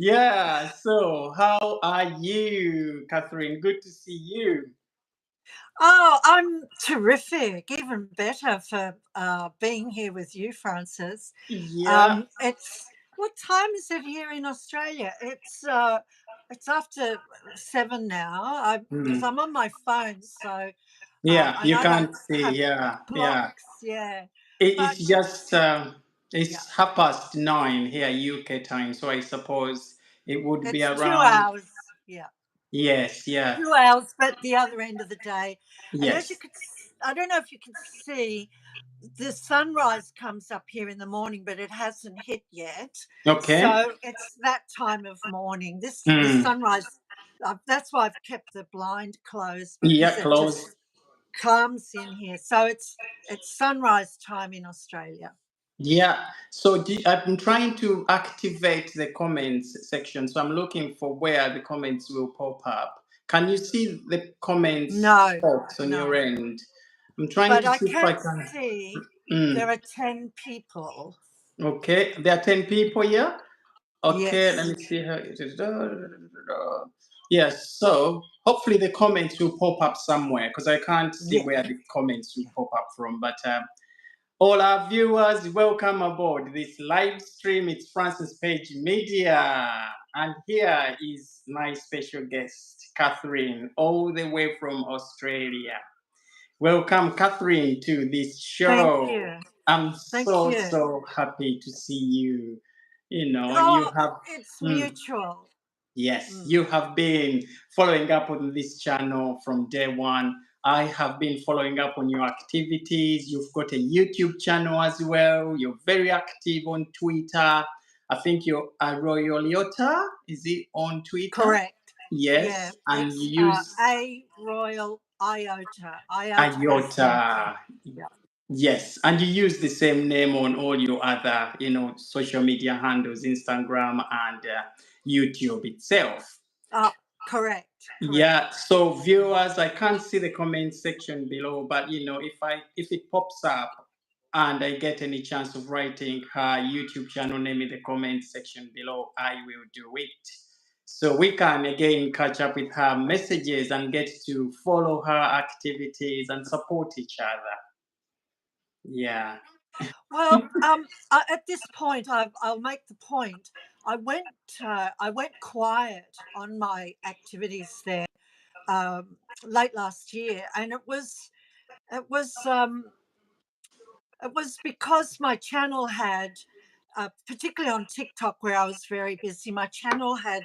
Yeah, so how are you, Catherine? Good to see you. Oh, I'm terrific. Even better for being here with you, Francis. Yeah. It's what time is it here in Australia? It's after 7 now. Because Mm. I'm on my phone, so Yeah, and you I don't can't see. have Yeah, yeah. clocks. Yeah, but It's just yeah, it's 9:30 here UK time, so I suppose it would be it's two around. hours. Yeah. Yes, yeah, 2 hours, but the other end of the day. And as you yes. could, I don't know if you can see, the sunrise comes up here in the morning, but it hasn't hit yet. Okay. So it's that time of morning. This Mm. sunrise, that's why I've kept the blind closed because Yeah, it just close. comes in here. So it's sunrise time in Australia. Yeah, so I've been trying to activate the comments section. So I'm looking for where the comments will pop up. Can you see the comments No, box on your no. end? I'm trying But to I see if I can can. see there Mm. are 10 people. Okay, there are 10 people here. Okay, let Yes. me see how it is. Yes, so hopefully the comments will pop up somewhere because I can't see Yeah. where the comments will pop up from. But all our viewers, welcome aboard this live stream. It's Francis Page Media. And here is my special guest, Catherine, all the way from Australia. Welcome, Catherine, to this Thank show. you. I'm Thank so, you. so happy to see you. You Oh, have. it's Mm, mutual. yes, Mm. you have been following up on this channel from day one. I have been following up on your activities. You've got a YouTube channel as well. You're very active on Twitter. I think you're a Royal Yota. Is it on Twitter? Correct. Yeah, Yes, and it's you use A Royal Iota. Iota as in IOTA. yeah. Yes, and you use the same name on all your other, social media handles, Instagram and YouTube itself. Uh, correct. Yeah, Correct. so viewers, I can't see the comment section below, but if it pops up and I get any chance of writing her YouTube channel name in the comment section below, I will do it. So we can again catch up with her messages and get to follow her activities and support each other. Yeah. Well, at this point, I'll make the point. I went quiet on my activities there um, late last year, and it was um, it was because my channel had, particularly on TikTok, where I was very busy, my channel had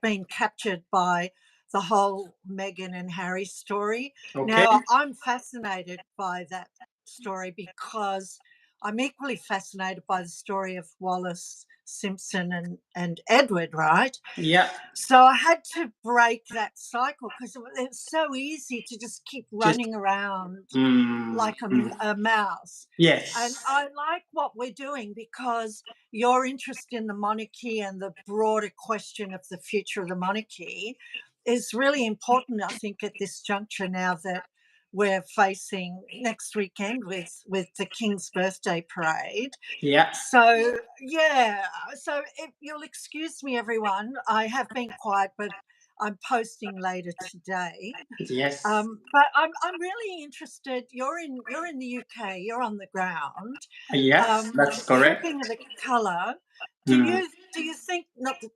been captured by the whole Meghan and Harry story. Okay. Now, I'm fascinated by that story because I'm equally fascinated by the story of Wallace Simpson and Edward, right? Yeah. So I had to break that cycle because it's so easy to just keep Just. running around Mm, like mm. a mouse. And Yes. I like what we're doing because your interest in the monarchy and the broader question of the future of the monarchy is really important, I think, at this juncture now that we're facing next weekend with the King's birthday parade. Yeah. So yeah, so if you'll excuse me, everyone, I have been quiet, but I'm posting later today. Yes. But I'm really interested. You're in the UK. You're on the ground. Yes, that's You're correct. looking at the colour. Do Mm. you think not the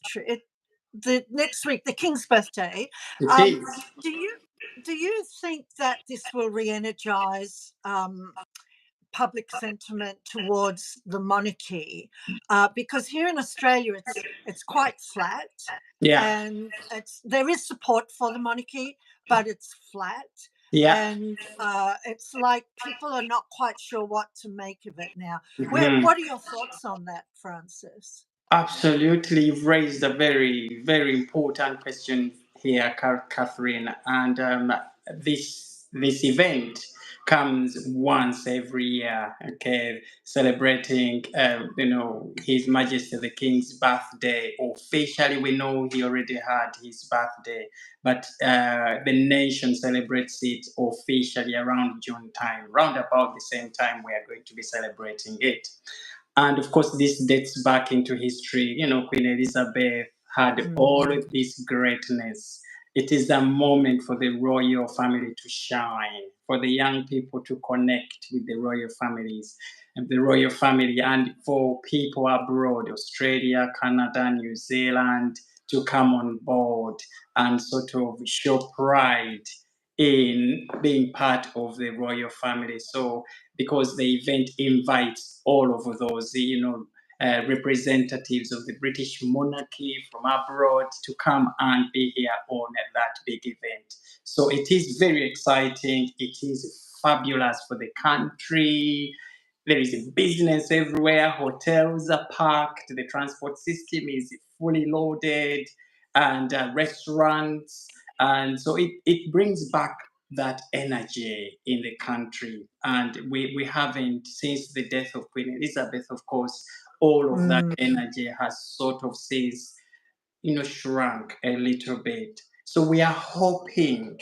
true it the next week the King's birthday? It Um, is. do you do you think that this will re-energise public sentiment towards the monarchy, because here in Australia it's quite flat, Yeah. and there is support for the monarchy, but it's flat, Yeah. and it's like people are not quite sure what to make of it now. Mhm. What are your thoughts on that, Francis? Absolutely, you've raised a very, very important question here, Catherine. And this event comes once every year. Okay, celebrating, His Majesty the King's birthday. Officially, we know he already had his birthday, but the nation celebrates it officially around June time, round about the same time we are going to be celebrating it. And of course, this dates back into history. Queen Elizabeth had all Mm. of this greatness. It is a moment for the royal family to shine, for the young people to connect with the royal families and the royal family, and for people abroad, Australia, Canada, New Zealand, to come on board and sort of show pride in being part of the royal family. So, because the event invites all of those, representatives of the British monarchy from abroad to come and be here on that big event. So it is very exciting. It is fabulous for the country. There is business everywhere. Hotels are packed. The transport system is fully loaded, and restaurants. And so it brings back that energy in the country. And we haven't, since the death of Queen Elizabeth, of course, all of that Mm. energy has sort of says, shrunk a little bit. So we are hoping,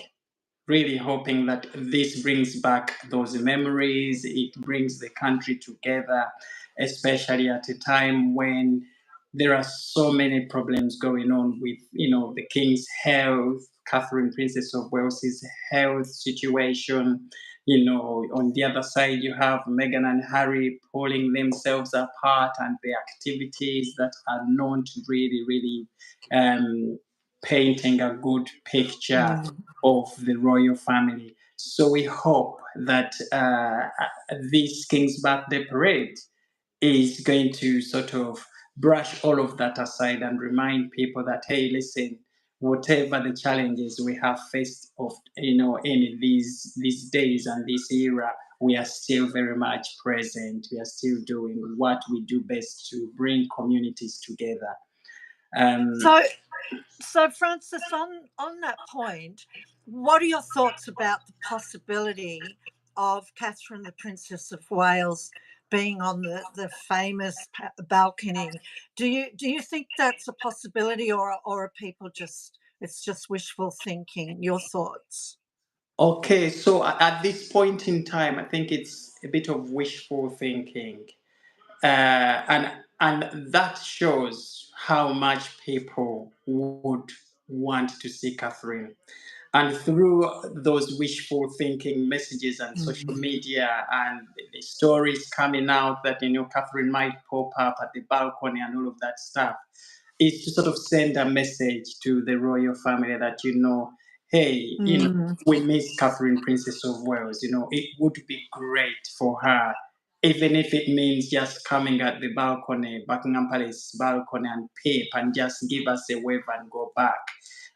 really hoping that this brings back those memories. It brings the country together, especially at a time when there are so many problems going on with, the king's health, Catherine, Princess of Wales's health situation. On the other side, you have Meghan and Harry pulling themselves apart, and the activities that are known to really, really um, painting a good picture Mm. of the royal family. So we hope that this King's Birthday Parade is going to sort of brush all of that aside and remind people that, hey, listen, whatever the challenges we have faced in these days and this era, we are still very much present. We are still doing what we do best to bring communities together. Um, So, so Francis, on that point, what are your thoughts about the possibility of Catherine, the Princess of Wales, being on the famous balcony? Do you think that's a possibility, or are people just, it's just wishful thinking? Your thoughts? Okay, so at this point in time, I think it's a bit of wishful thinking, and that shows how much people would want to see Catherine. And through those wishful thinking messages and social Mm. media and the stories coming out that Catherine might pop up at the balcony and all of that stuff, is to sort of send a message to the royal family that, hey, Mm. we miss Catherine, Princess of Wales. It would be great for her, even if it means just coming at the balcony, Buckingham Palace balcony, and peep and just give us a wave and go back.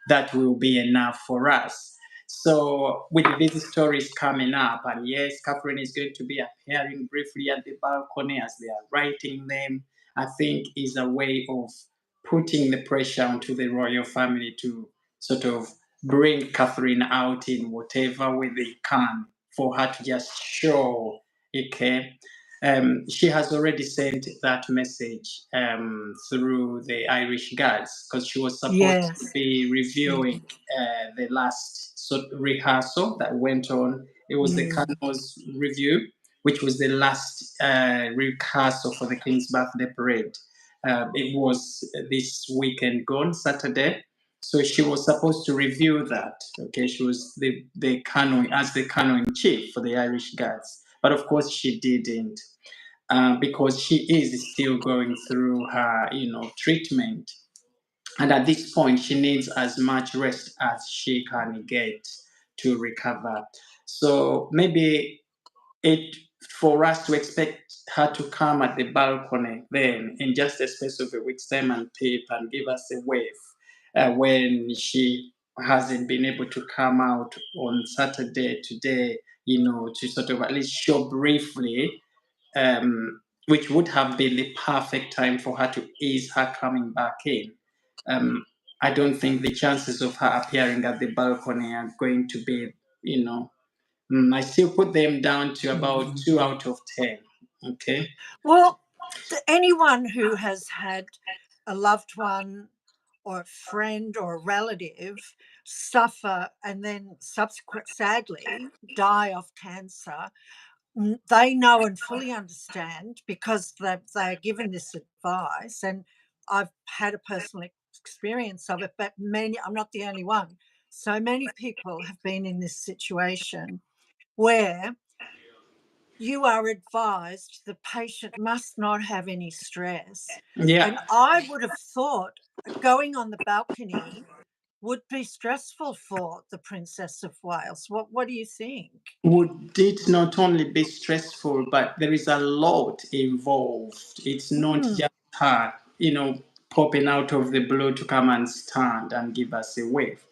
That will be enough for us. So, with these stories coming up, and yes, Catherine is going to be appearing briefly at the balcony as they are writing them, I think is a way of putting the pressure onto the royal family to sort of bring Catherine out in whatever way they can for her to just show, okay. She has already sent that message through the Irish Guards, because she was supposed to Yes. be reviewing Mm. the last rehearsal that went on. It was the Mm. Cardinal's review, which was the last rehearsal for the King's Birthday Parade. It was this weekend gone, Saturday. So she was supposed to review that. Okay, she was the canon as the canon in chief for the Irish Guards, but of course she didn't, because she is still going through her, treatment, and at this point she needs as much rest as she can get to recover. So maybe it for us to expect her to come at the balcony then in just a space of a week's time and peep and give us a wave, when she hasn't been able to come out on Saturday today, to sort of at least show briefly, which would have been the perfect time for her to ease her coming back in. Um, I don't think the chances of her appearing at the balcony are going to be, I still put them down to about Mm. 2 out of 10. Okay. Well, anyone who has had a loved one or a friend or a relative suffer and then sadly die of cancer, they know and fully understand because they're given this advice, and I've had a personal experience of it, but I'm not the only one. So many people have been in this situation where you are advised the patient must not have any stress. Yeah. And I would have thought going on the balcony would be stressful for the Princess of Wales. What do you think? Would it not only be stressful, but there is a lot involved. It's not Mm, just her, popping out of the blue to come and stand and give us a wave.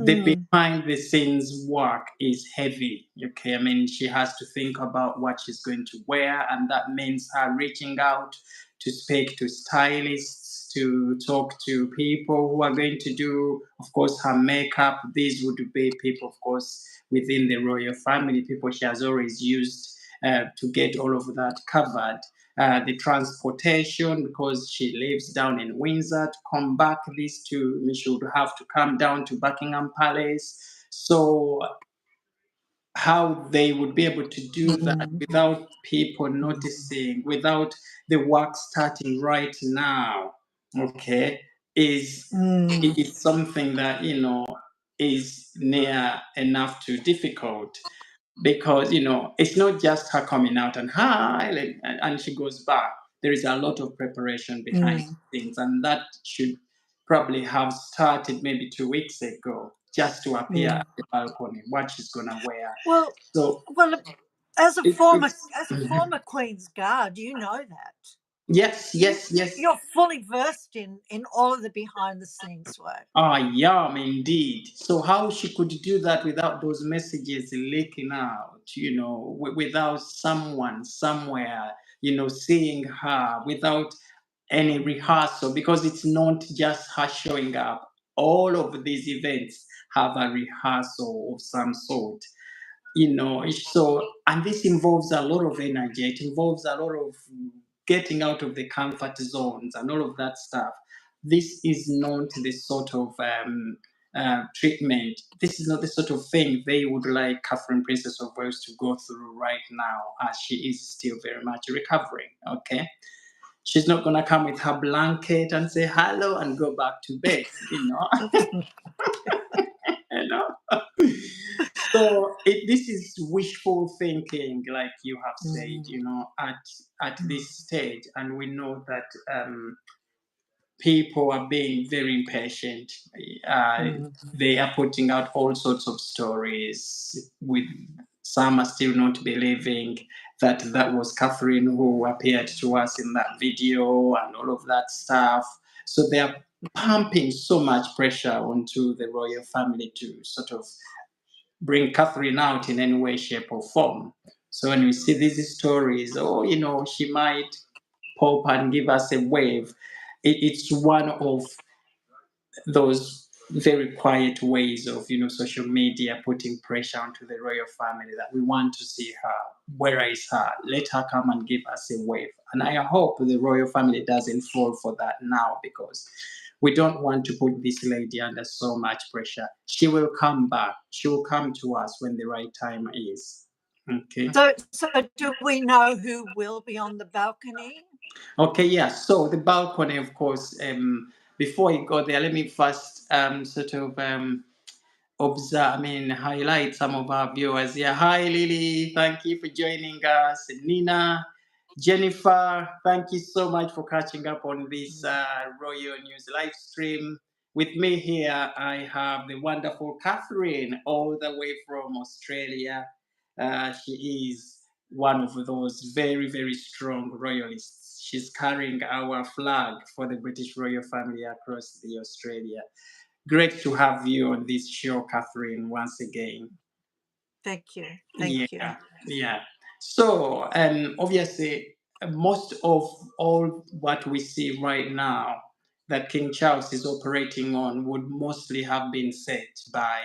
The mm, behind the scenes work is heavy. Okay, I mean, she has to think about what she's going to wear, and that means her reaching out to speak to stylists, to talk to people who are going to do, of course, her makeup. These would be people, of course, within the royal family, people she has always used to get all of that covered. The transportation, because she lives down in Windsor, to come back this to, she would have to come down to Buckingham Palace. So how they would be able to do that mm, without people mm, noticing, without the work starting right now, okay, is mm, is something that is near enough to difficult, because it's not just her coming out and hi, like, and she goes back. There is a lot of preparation behind mm, things, and that should probably have started maybe 2 weeks ago, just to appear mm. at the balcony, what she's gonna wear. Well, So well, it's as a former Queen's Guard, you know that. yes, yes, yes. You're fully versed in all of the behind the scenes work. I am indeed. So how she could do that without those messages leaking out, without someone somewhere, seeing her, without any rehearsal, because it's not just her showing up. All of these events have a rehearsal of some sort. So, and this involves a lot of energy. It involves a lot of getting out of the comfort zones and all of that stuff. This is not the sort of treatment. This is not the sort of thing they would like Catherine, Princess of Wales, to go through right now, as she is still very much recovering. Okay, she's not gonna come with her blanket and say hello and go back to bed. You know. So this is wishful thinking, like you have said, Mm, at mm, this stage, and we know that people are being very impatient. Uh, mm, they are putting out all sorts of stories. With some are still not believing that that was Catherine who appeared to us in that video and all of that stuff. So they are pumping so much pressure onto the royal family to sort of bring Catherine out in any way, shape, or form. So when we see these stories, she might pop and give us a wave, it's one of those very quiet ways of social media putting pressure onto the royal family that we want to see her. Where is her? Let her come and give us a wave. And I hope the royal family doesn't fall for that now, because we don't want to put this lady under so much pressure. She will come back. She will come to us when the right time is. Okay. So do we know who will be on the balcony? Okay, yeah. So the balcony, of course, before you go there, let me first sort of highlight some of our viewers here. Hi, Lily. Thank you for joining us. Nina, Jennifer, thank you so much for catching up on this Royal News live stream. With me here, I have the wonderful Catherine, all the way from Australia. She is one of those very, very strong royalists. She's carrying our flag for the British royal family across the Australia. Great to have you on this show, Catherine, once again. Thank you. Thank you. Yeah, yeah. So, obviously, most of all what we see right now that King Charles is operating on would mostly have been set by,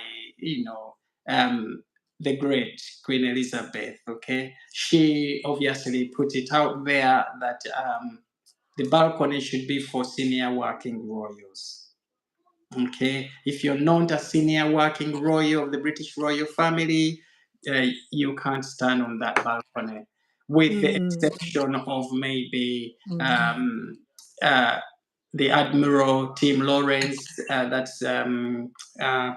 um, the great Queen Elizabeth. Okay, she obviously put it out there that the balcony should be for senior working royals. Okay, if you're not a senior working royal of the British royal family, you can't stand on that balcony, with the Mm, exception of maybe mm, uh, the Admiral Tim Lawrence, that's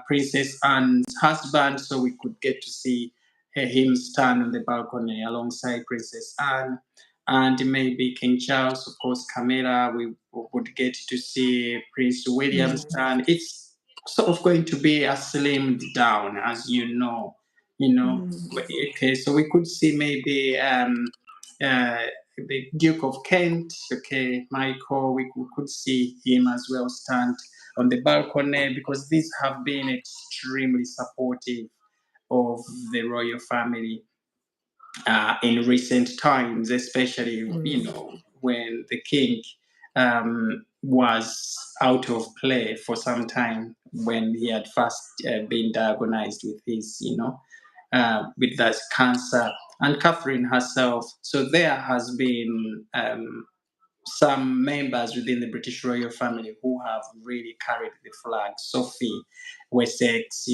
Princess Anne's husband, so we could get to see him stand on the balcony alongside Princess Anne. And maybe King Charles, of course, Camilla, we would get to see Prince William mm, stand. It's sort of going to be a slimmed down, as you know. mm. Okay, so we could see maybe uh, the Duke of Kent, okay, Michael, we could see him as well stand on the balcony, because these have been extremely supportive of the royal family in recent times, especially, Mm. when the king was out of play for some time, when he had first been diagnosed with his, with that cancer, and Catherine herself. So there has been some members within the British royal family who have really carried the flag. Sophie Wessex,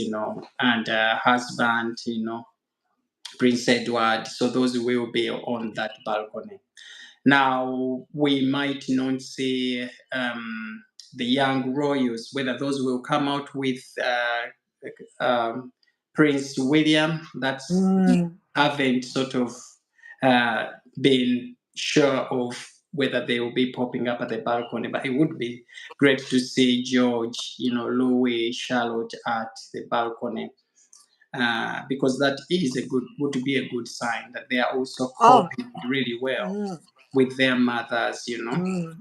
and husband, Prince Edward. So those will be on that balcony. Now, we might not see the young royals, whether those will come out with Prince William. That's Mm. haven't sort of uh, been sure of whether they will be popping up at the balcony, but it would be great to see George, Louis, Charlotte at the balcony, because that is would be a good sign that they are also Oh, coping really well mm, with their mothers, mm.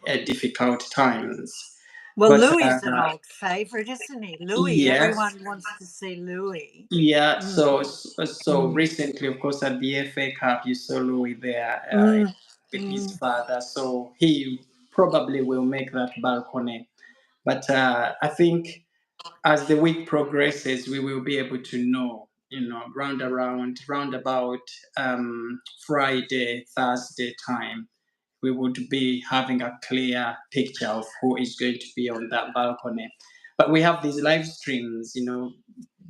at difficult times. Well, But Louis is an old favourite, isn't he? Louis, yes, everyone wants to see Louis. yeah. So Mm, so mm, recently, of course, at the FA Cup, you saw Louis there mm, with his mm, father. So he probably will make that balcony. But I think as the week progresses, we will be able to know, round about Friday, Thursday time, we would be having a clear picture of who is going to be on that balcony. But we have these live streams,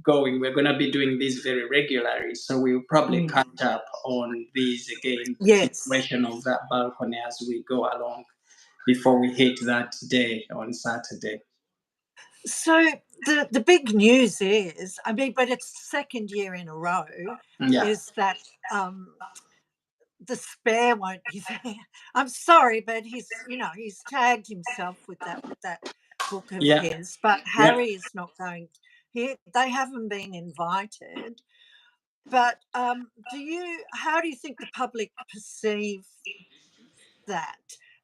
going. We're going to be doing this very regularly. So we'll probably mm. catch up on this again, the Yes. situation of that balcony as we go along before we hit that day on Saturday. So the big news is, I mean, but it's second year in a row, Yeah. is that the spare won't be there. I'm sorry, but he's tagged himself with that book of Yeah. his, but Yeah. Harry is not going. They haven't been invited. But how do you think the public perceive that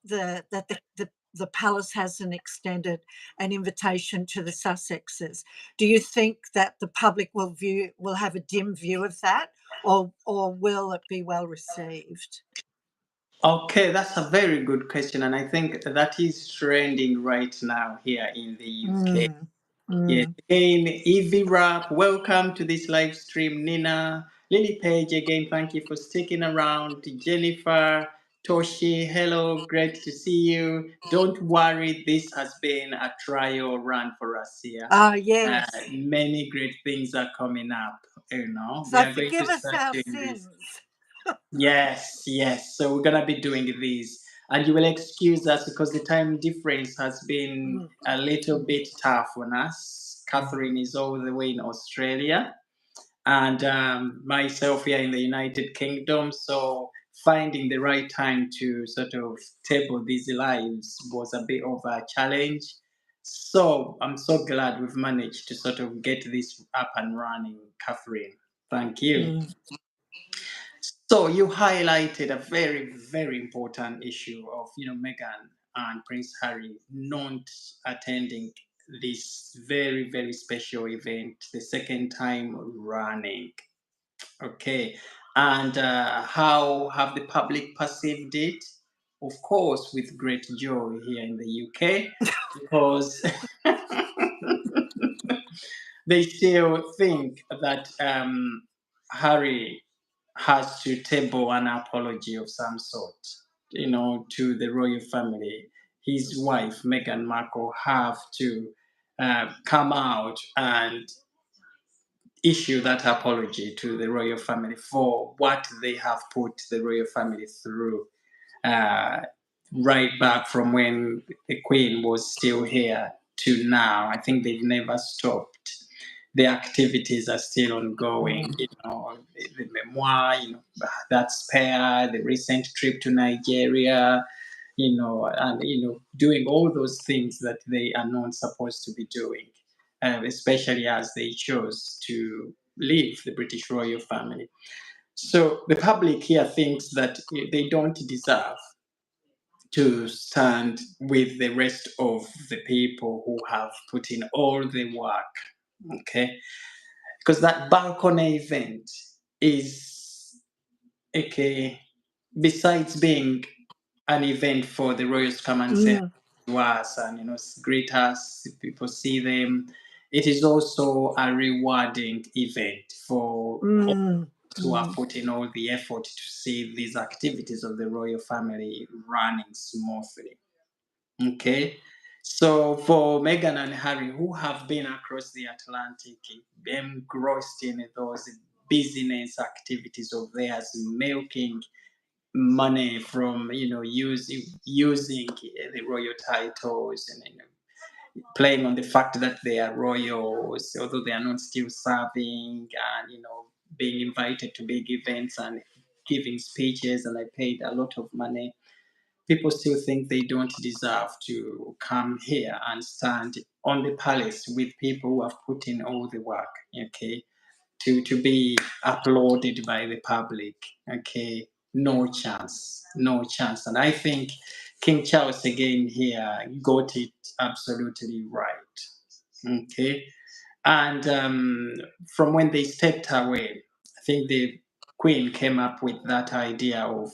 the palace hasn't extended an invitation to the Sussexes? Do you think that the public will have a dim view of that, or will it be well received? Okay, that's a very good question, and I think that is trending right now here in the UK. Mm, Yes, mm. again, Evie Rap, welcome to this live stream. Nina, Lily Page, again, thank you for sticking around. Jennifer, Toshi, hello, great to see you. Don't worry, this has been a trial run for us here. Ah, yes. Many great things are coming up. We So are going to forgive us start our doing this. sins. Yes, yes. So we're gonna be doing these, and you will excuse us because the time difference has been Mm, a little mm, bit tough on us. Catherine mm. is all the way in Australia, and myself here in the United Kingdom. So finding the right time to sort of table these lives was a bit of a challenge. So I'm so glad we've managed to sort of get this up and running, Catherine. Thank you. Mm. So you highlighted a very, very important issue of, Meghan and Prince Harry not attending this very, very special event, the second time running. Okay, and how have the public perceived it? Of course, with great joy here in the UK, because they still think that Harry has to table an apology of some sort, to the royal family. His wife, Meghan Markle, have to come out and issue that apology to the royal family for what they have put the royal family through, uh, right back from when the Queen was still here to now. I think they've never stopped. The activities are still ongoing. You know, the memoir, you know, that spare, the recent trip to Nigeria, you know, and you know, doing all those things that they are not supposed to be doing, especially as they chose to leave the British royal family. So the public here thinks that they don't deserve to stand with the rest of the people who have put in all the work. Okay, because that balcony event is, okay, besides being an event for the royals to come and say to us and, you know, greet us, people see them. It is also a rewarding event for all who have put in all the effort to see these activities of the royal family running smoothly. Okay. So for Meghan and Harry, who have been across the Atlantic, engrossed in those business activities of theirs, milking money from, you know, using the royal titles, and, you know, playing on the fact that they are royals, although they are not still serving, and, you know, being invited to big events and giving speeches, and I paid a lot of money. People still think they don't deserve to come here and stand on the palace with people who have put in all the work. Okay, to be applauded by the public. Okay, no chance, no chance. And I think King Charles again here got it absolutely right. Okay, and from when they stepped away, I think the Queen came up with that idea of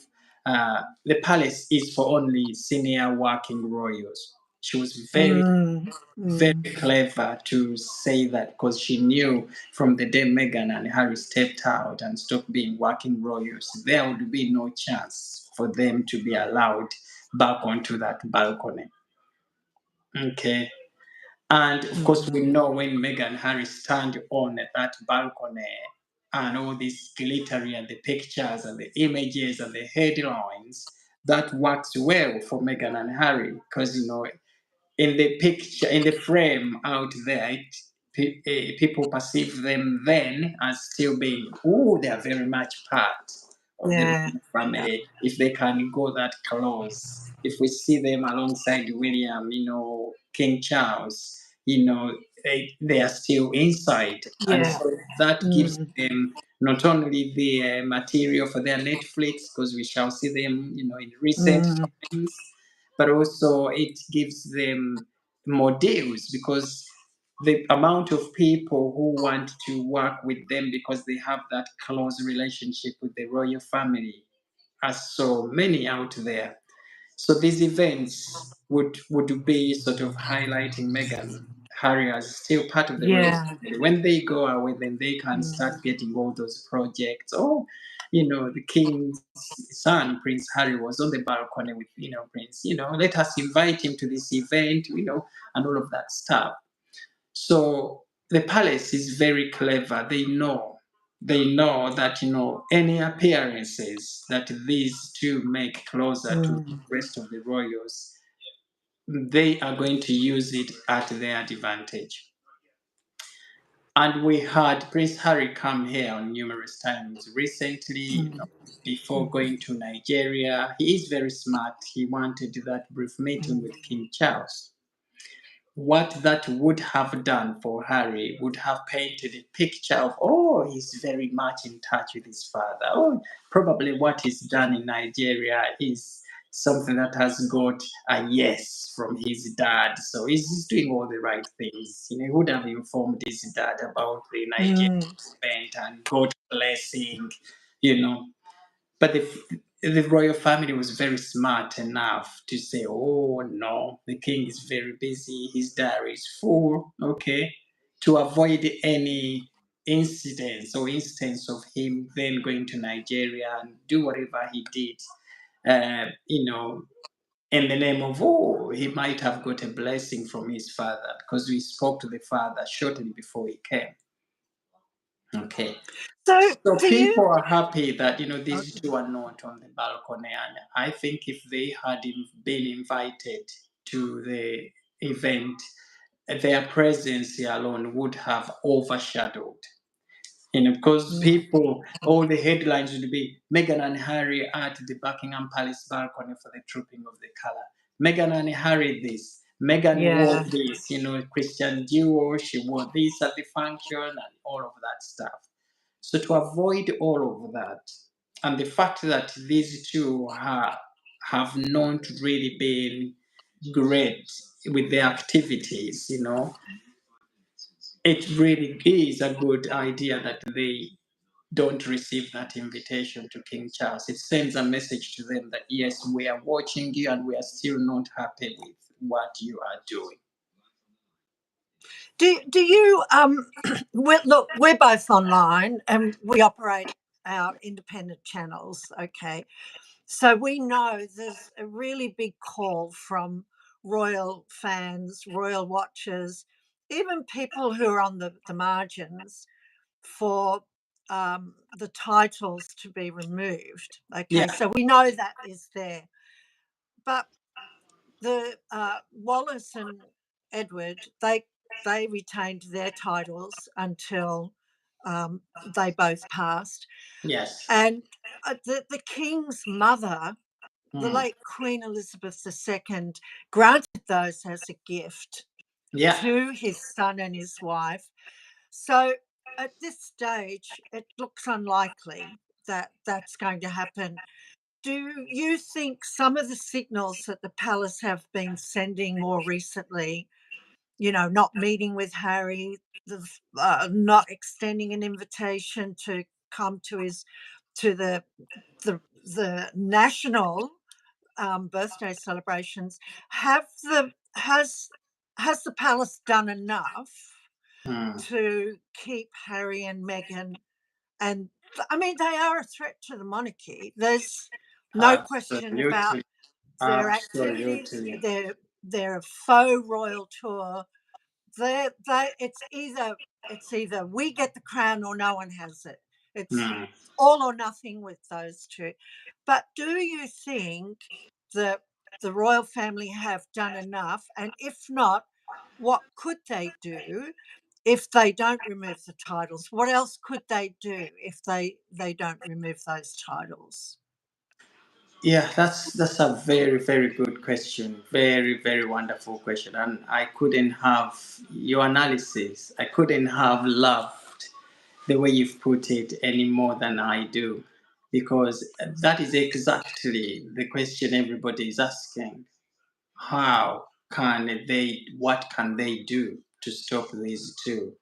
the palace is for only senior working royals. She was very clever to say that, because she knew from the day Meghan and Harry stepped out and stopped being working royals, there would be no chance for them to be allowed back onto that balcony. Okay. And of course, we know when Meghan and Harry stand on that balcony and all these glittery and the pictures and the images and the headlines, that works well for Meghan and Harry, because, you know, in the picture, in the frame out there, people perceive them then as still being, oh, they are very much part of the family. If they can go that close, if we see them alongside William, you know, King Charles, you know, they are still inside. And so that gives them not only the material for their Netflix, because we shall see them, you know, in recent times, but also it gives them more deals, because the amount of people who want to work with them because they have that close relationship with the royal family are so many out there. So these events would be sort of highlighting Meghan Harry as still part of the royal family. When they go away, then they can start getting all those projects. Oh, you know, the king's son, Prince Harry, was on the balcony with, you know, Prince, you know, let us invite him to this event, you know, and all of that stuff. So the palace is very clever. They know that, you know, any appearances that these two make closer to the rest of the royals, they are going to use it at their advantage. And we had Prince Harry come here on numerous times recently, you know, before going to Nigeria. He is very smart. He wanted that brief meeting with King Charles. What that would have done for Harry would have painted a picture of, oh, he's very much in touch with his father. Oh, probably what he's done in Nigeria is something that has got a yes from his dad. So he's doing all the right things. You know, he would have informed his dad about the Nigerian event and got blessing, you know. But the royal family was very smart enough to say, oh, no, the king is very busy, his diary is full, okay, to avoid any incidents or instance of him then going to Nigeria and do whatever he did, you know, in the name of, oh, he might have got a blessing from his father, because we spoke to the father shortly before he came. Okay. So So do people you? are happy that Oh, these two are not on the balcony, and I think if they had been invited to the event, their presence here alone would have overshadowed. Because mm, people, all the headlines would be Meghan and Harry at the Buckingham Palace balcony for the trooping of the colour. Meghan and Harry this. Meghan wore yeah. this, Christian Dior, she wore this at the function and all of that stuff. So to avoid all of that, and the fact that these two have not really been great with their activities, it really is a good idea that they don't receive that invitation to King Charles. It sends a message to them that yes, we are watching you and we are still not happy with what you are doing. Do you? Look, we're both online and we operate our independent channels. Okay, so we know there's a really big call from royal fans, royal watchers, even people who are on the margins for the titles to be removed. Okay, Yeah. so we know that is there. But the Wallace and Edward, they retained their titles until they both passed. Yes. And the king's mother, the Mm. late Queen Elizabeth II, granted those as a gift Yeah. to his son and his wife. So at this stage, it looks unlikely that that's going to happen. Do you think some of the signals that the palace have been sending more recently, not meeting with Harry, not extending an invitation to come to the national birthday celebrations, has the palace done enough Mm. to keep Harry and Meghan? And I mean, they are a threat to the monarchy. There's no question about Absolutely. their activities. Absolutely. They're a faux royal tour. It's either we get the crown or no one has it. It's Mm. all or nothing with those two. But do you think that the royal family have done enough? And if not, what could they do if they don't remove the titles? What else could they do if they don't remove those titles? Yeah, that's a very, very good question. Very, very wonderful question. And I couldn't have your analysis. I couldn't have loved the way you've put it any more than I do. Because that is exactly the question everybody is asking. What can they do to stop these two?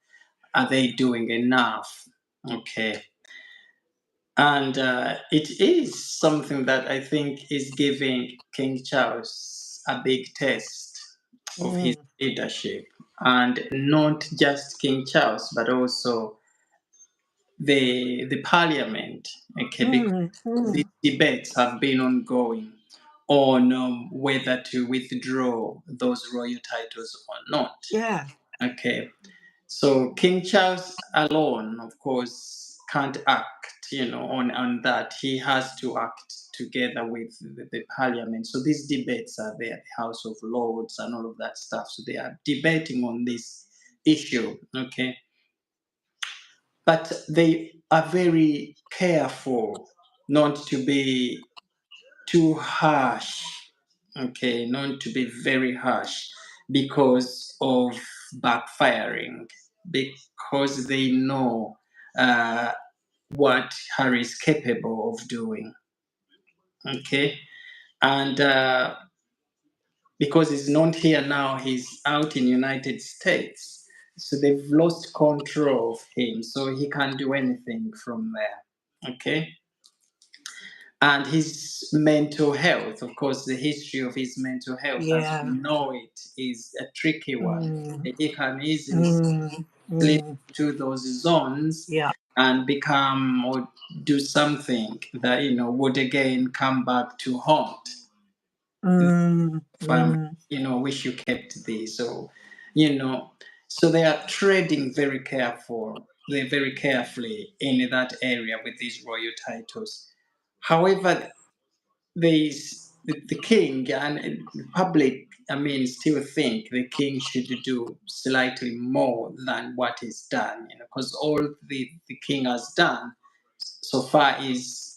Are they doing enough? Okay. And it is something that I think is giving King Charles a big test of his Mm, leadership. And not just King Charles, but also the parliament. Okay, because mm, these mm. debates have been ongoing on whether to withdraw those royal titles or not. Yeah, Okay, so King Charles alone, of course, can't act, on that. He has to act together with the parliament. So these debates are there, the House of Lords and all of that stuff. So they are debating on this issue, okay? But they are very careful not to be too harsh, okay? Not to be very harsh because of backfiring, because they know uh, what Harry is capable of doing, okay? And because he's not here now, he's out in United States. So they've lost control of him, so he can't do anything from there, okay? And his mental health, of course, the history of his mental health, as we yeah. know it, is a tricky one. Mm, He can easily mm, slip mm. to those zones Yeah. and become or do something that would again come back to haunt the Mm, family. mm. Wish you kept this, so you know so they are treading very careful, they're very carefully in that area with these royal titles. However, there's the king and the public, I mean, still think the king should do slightly more than what is done, because all the king has done so far is,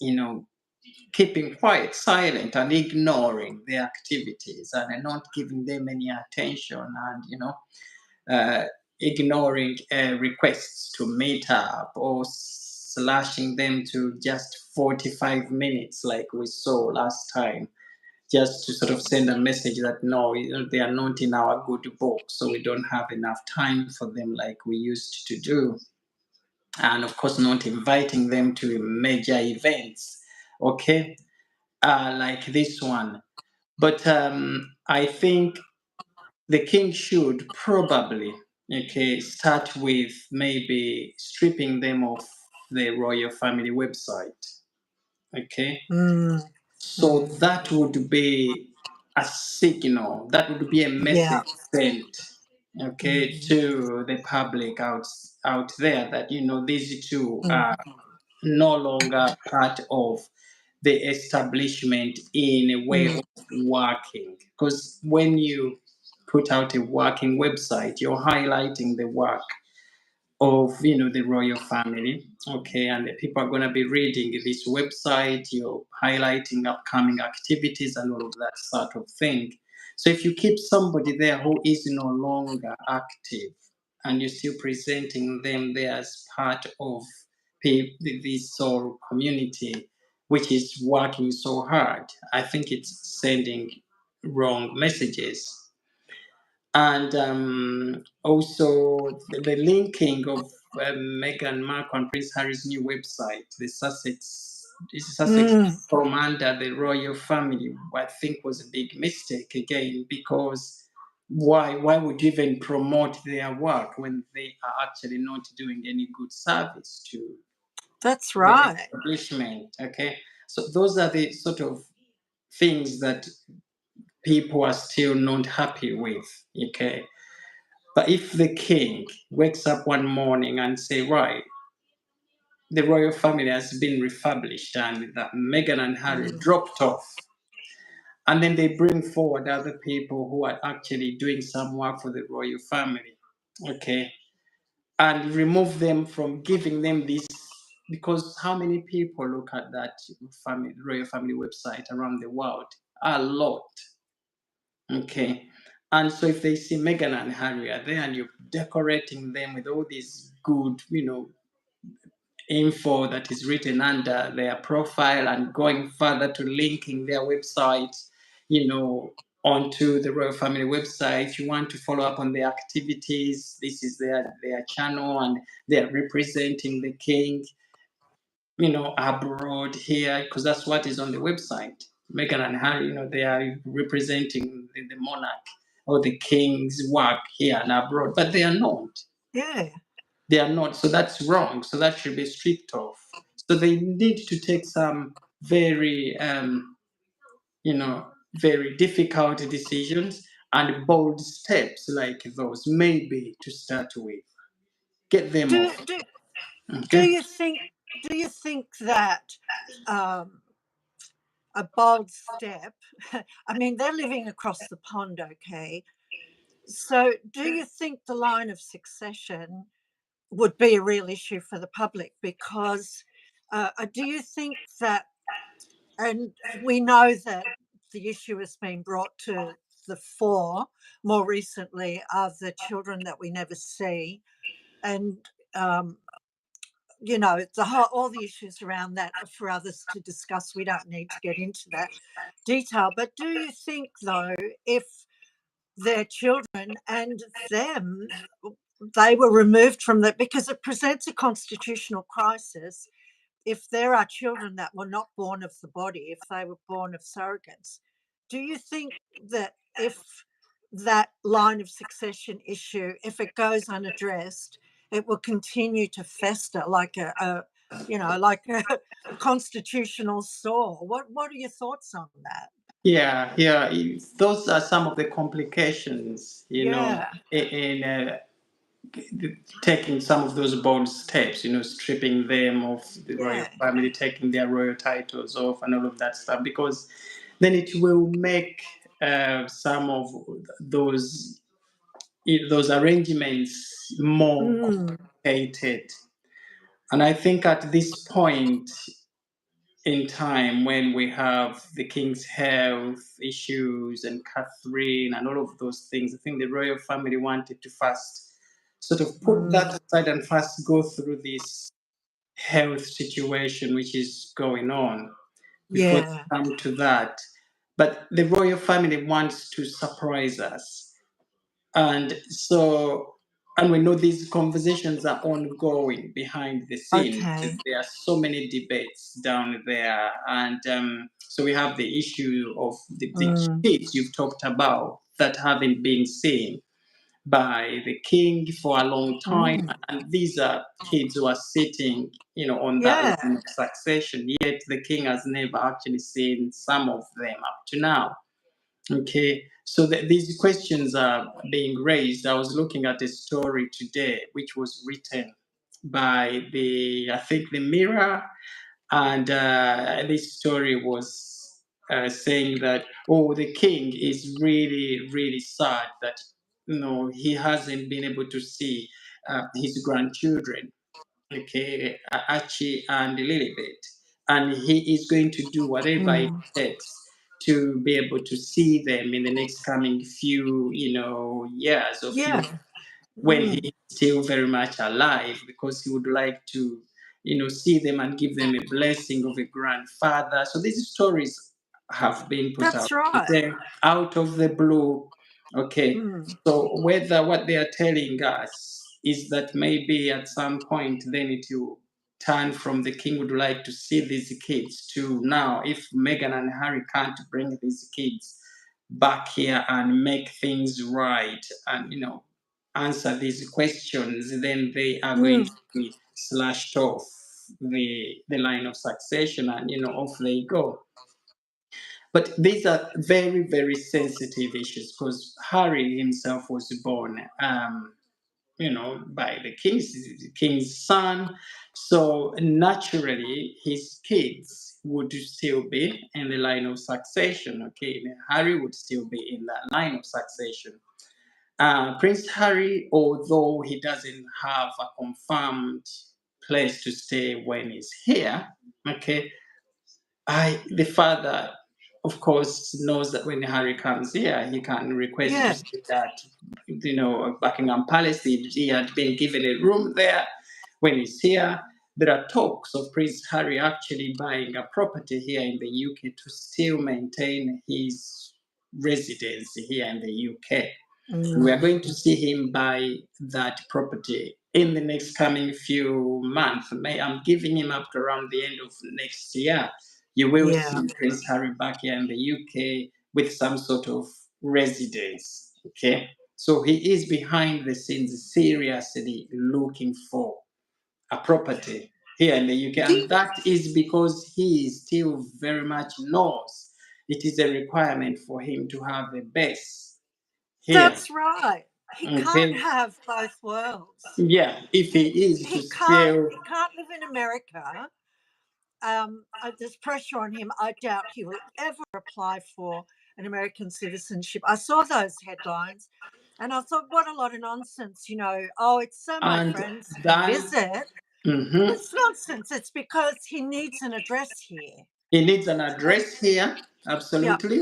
keeping quiet, silent, and ignoring their activities and not giving them any attention, and uh, ignoring requests to meet up, or slashing them to just 45 minutes like we saw last time, just to sort of send a message that no, they are not in our good book, so we don't have enough time for them like we used to do. And of course, not inviting them to major events, okay, like this one. But I think the king should probably, okay, start with maybe stripping them off the royal family website, okay. Mm, So mm, that would be a signal, that would be a yeah. message sent, okay, Mm, to the public out there that these two mm, are no longer part of the establishment in a way mm, of working. Because when you put out a working website, you're highlighting the work of the royal family, okay, and the people are going to be reading this website. You're highlighting upcoming activities and all of that sort of thing. So if you keep somebody there who is no longer active, and you're still presenting them there as part of this whole community which is working so hard, I think it's sending wrong messages. And also the linking of Meghan Markle and Prince Harry's new website, Sussex mm. from under the royal family, I think was a big mistake again, because why would you even promote their work when they are actually not doing any good service to That's the right. establishment? Okay, so those are the sort of things that people are still not happy with. Okay, but if the king wakes up one morning and say, right, the royal family has been refurbished and that Meghan and Harry Mm, dropped off, and then they bring forward other people who are actually doing some work for the royal family, okay, and remove them from giving them this, because how many people look at that royal family website around the world? A lot. Okay. And so if they see Meghan and Harry are there and you're decorating them with all these good, info that is written under their profile, and going further to linking their website, onto the royal family website. If you want to follow up on their activities, this is their channel, and they're representing the king, abroad here, because that's what is on the website. Meghan and Harry, they are representing the monarch or the king's work here and abroad, but they are not. yeah. They are not. So that's wrong. So that should be stripped off. So they need to take some very, very difficult decisions and bold steps like those, maybe to start with. Get them Do off. do do Okay. you think that um, a bold step? I mean, they're living across the pond, okay. So, do you think the line of succession would be a real issue for the public? Because do you think that, and we know that the issue has been brought to the fore more recently, are the children that we never see, and um, all the issues around that are for others to discuss. We don't need to get into that detail. But do you think, though, if their children and them, they were removed from that, because it presents a constitutional crisis if there are children that were not born of the body, if they were born of surrogates? Do you think that if that line of succession issue, if it goes unaddressed, it will continue to fester like a constitutional sore? What are your thoughts on that? Yeah, yeah. Those are some of the complications, Yeah. in taking some of those bold steps, stripping them of the royal Yeah. family, taking their royal titles off, and all of that stuff, because then it will make some of those those arrangements more Mm. complicated. And I think at this point in time, when we have the king's health issues and Catherine and all of those things, I think the royal family wanted to first sort of put that Mm. aside and first go through this health situation which is going on before they Yeah. come to that. But the royal family wants to surprise us. And so, and we know these conversations are ongoing behind the scenes. Okay. There are so many debates down there. And so we have the issue of the Mm. kids you've talked about that haven't been seen by the king for a long time. Mm. And these are kids who are sitting, on that Yeah. line of succession, yet the king has never actually seen some of them up to now. Okay, so these questions are being raised. I was looking at a story today, which was written by I think, the Mirror, and this story was saying that, oh, the king is really, really sad that he hasn't been able to see his grandchildren, okay, Archie and Lilibet, and he is going to do whatever it Mm. takes to be able to see them in the next coming few, years or few, Yeah. when Mm. he's still very much alive, because he would like to, see them and give them a blessing of a grandfather. So these stories have been put out That's right. today out of the blue. Okay. Mm. So whether what they are telling us is that maybe at some point then it will turn from the king would like to see these kids to now, if Meghan and Harry can't bring these kids back here and make things right and answer these questions, then they are going Mm. to be slashed off the line of succession, and off they go. But these are very, very sensitive issues, because Harry himself was born by the king's son. So naturally, his kids would still be in the line of succession. Okay, Harry would still be in that line of succession. Prince Harry, although he doesn't have a confirmed place to stay when he's here, okay, the father, of course, knows that when Harry comes here, he can request to Yeah. stay at, Buckingham Palace. He had been given a room there when he's here. There are talks of Prince Harry actually buying a property here in the UK to still maintain his residence here in the UK. We are Mm. going to see him buy that property in the next coming few months. I'm giving him up to around the end of next year. You will Yeah. see Prince Harry back here in the UK with some sort of residence. Okay. So he is behind the scenes seriously looking for a property here in the UK. Do- And that is because he still very much knows it is a requirement for him to have a base here. That's right. He can't Okay. have both worlds. Yeah. If He he is to he can't still, he can't live in America. There's pressure on him. I doubt he will ever apply for an American citizenship. I saw those headlines and I thought, what a lot of nonsense, Oh, it's so my and friends can then, visit. mhm, It's nonsense. It's because he needs an address here. he needs an Uh, address here, yeah, absolutely.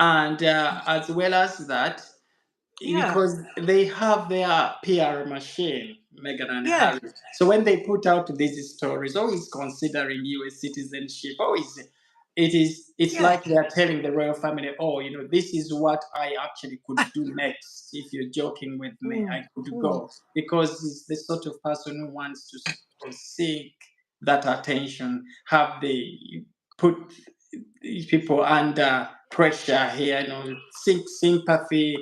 And as well as that, yeah, because they have their PR machine, Meghan and yeah, Harry. So when they put out these stories, oh, he's considering US citizenship, oh, it's yeah. like they're telling the royal family, oh, this is what I actually could do next. If you're joking with me, Mm, I could mm. go. Because he's the sort of person who wants to sort of seek that attention, have the put people under pressure here, seek sympathy.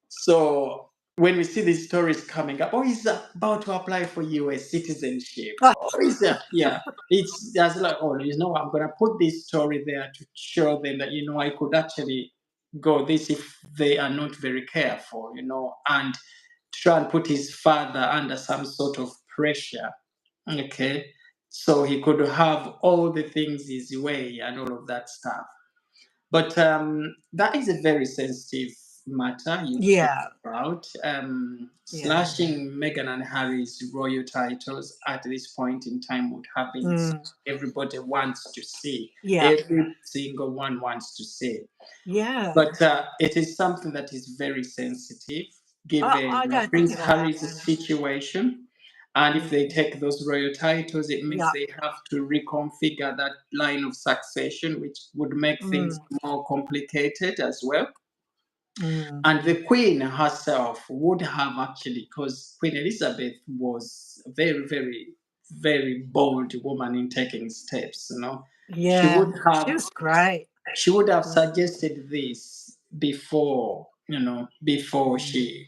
So when we see these stories coming up, oh, he's about to apply for US citizenship. Ah, Oh, yeah. It's just like, oh, I'm gonna put this story there to show them that I could actually go this if they are not very careful, and try and put his father under some sort of pressure. Okay. So he could have all the things his way and all of that stuff. But that is a very sensitive matter you talk Yeah. about. Yeah. Slashing Meghan and Harry's royal titles at this point in time would have been Mm. everybody wants to see. Yeah. Every single one wants to see. Yeah. But it is something that is very sensitive given I don't think Prince it'll Harry's happen. situation. And if they Mm. take those royal titles, it means Yeah. they have to reconfigure that line of succession, which would make things Mm. more complicated as well. Mm. And the Queen herself would have actually, because Queen Elizabeth was a very, very, very bold woman in taking steps, She Yeah. would She have was great. she would have Mm. suggested this before, before Mm. she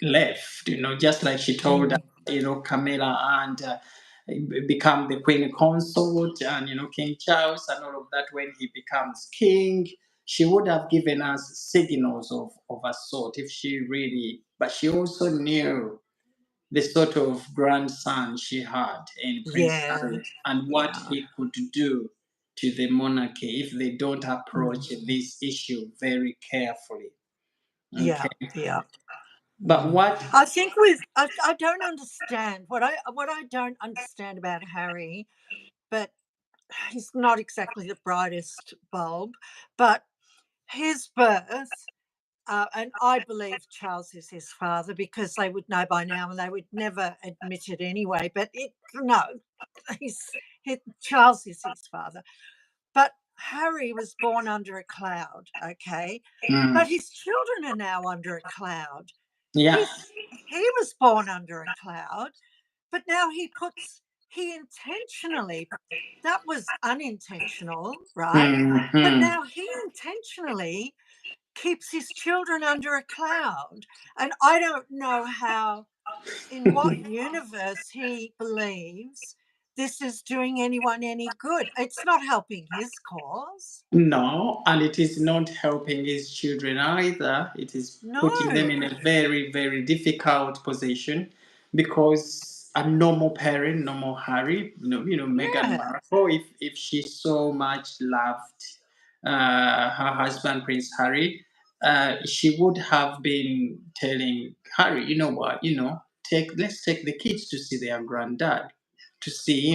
left, just like she told Mm. Camilla and become the queen consort and, King Charles and all of that when he becomes king. She would have given us signals of a sort if she really, but she also knew the sort of grandson she had in Prince Yeah. Harry and what Yeah. he could do to the monarchy if they don't approach Mm. this issue very carefully. Yeah. Okay. Yeah. But Mm. what I think I don't understand what I don't understand about Harry, but he's not exactly the brightest bulb, but his birth, and I believe Charles is his father because they would know by now and they would never admit it anyway. But no, Charles is his father. But Harry was born under a cloud, okay? mm, But his children are now under a cloud. yeah. He was born under a cloud, but now he intentionally, that was unintentional, right? But Mhm. now he intentionally keeps his children under a cloud. And I don't know how, in what universe he believes this is doing anyone any good. It's not helping his cause. No, and it is not helping his children either. It is putting them in No. a very, very difficult position because a normal parent, normal Harry, Meghan Yeah. Markle, if she so much loved her husband, Prince Harry, she would have been telling Harry, you know what, let's take the kids to see their granddad, to see,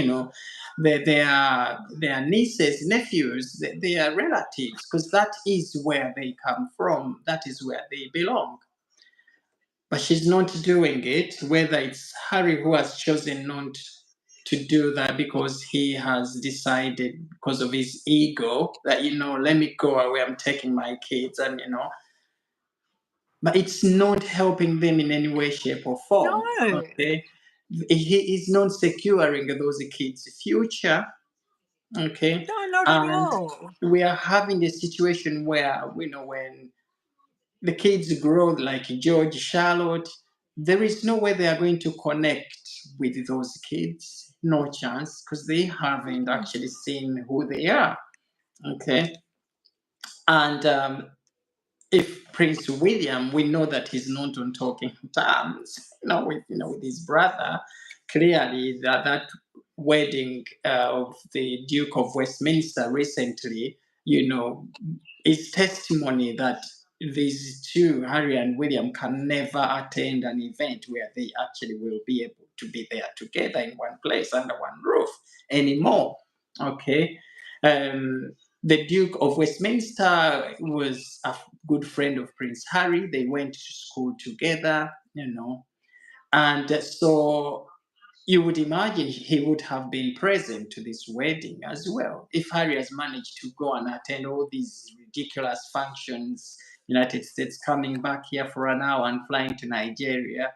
their nieces, nephews, their relatives, because that is where they come from. That is where they belong. But she's not doing it, whether it's Harry who has chosen not to do that because he has decided, because of his ego, that, let me go away, I'm taking my kids, and, but it's not helping them in any way, shape, or form. No. Okay. He is not securing those kids' future. Okay. No, not at And all. we are having a situation where, when the kids grow like George, Charlotte, there is no way they are going to connect with those kids. No chance, because they haven't Mm. actually seen who they are. Okay. And if Prince William, we know that he's not on talking terms, with his brother. Clearly, that wedding of the Duke of Westminster recently, is testimony that these two, Harry and William, can never attend an event where they actually will be able to be there together in one place under one roof anymore. Okay. Um, the Duke of Westminster was a good friend of Prince Harry. They went to school together, and so you would imagine he would have been present to this wedding as well. If Harry has managed to go and attend all these ridiculous functions, United States coming back here for an hour and flying to Nigeria,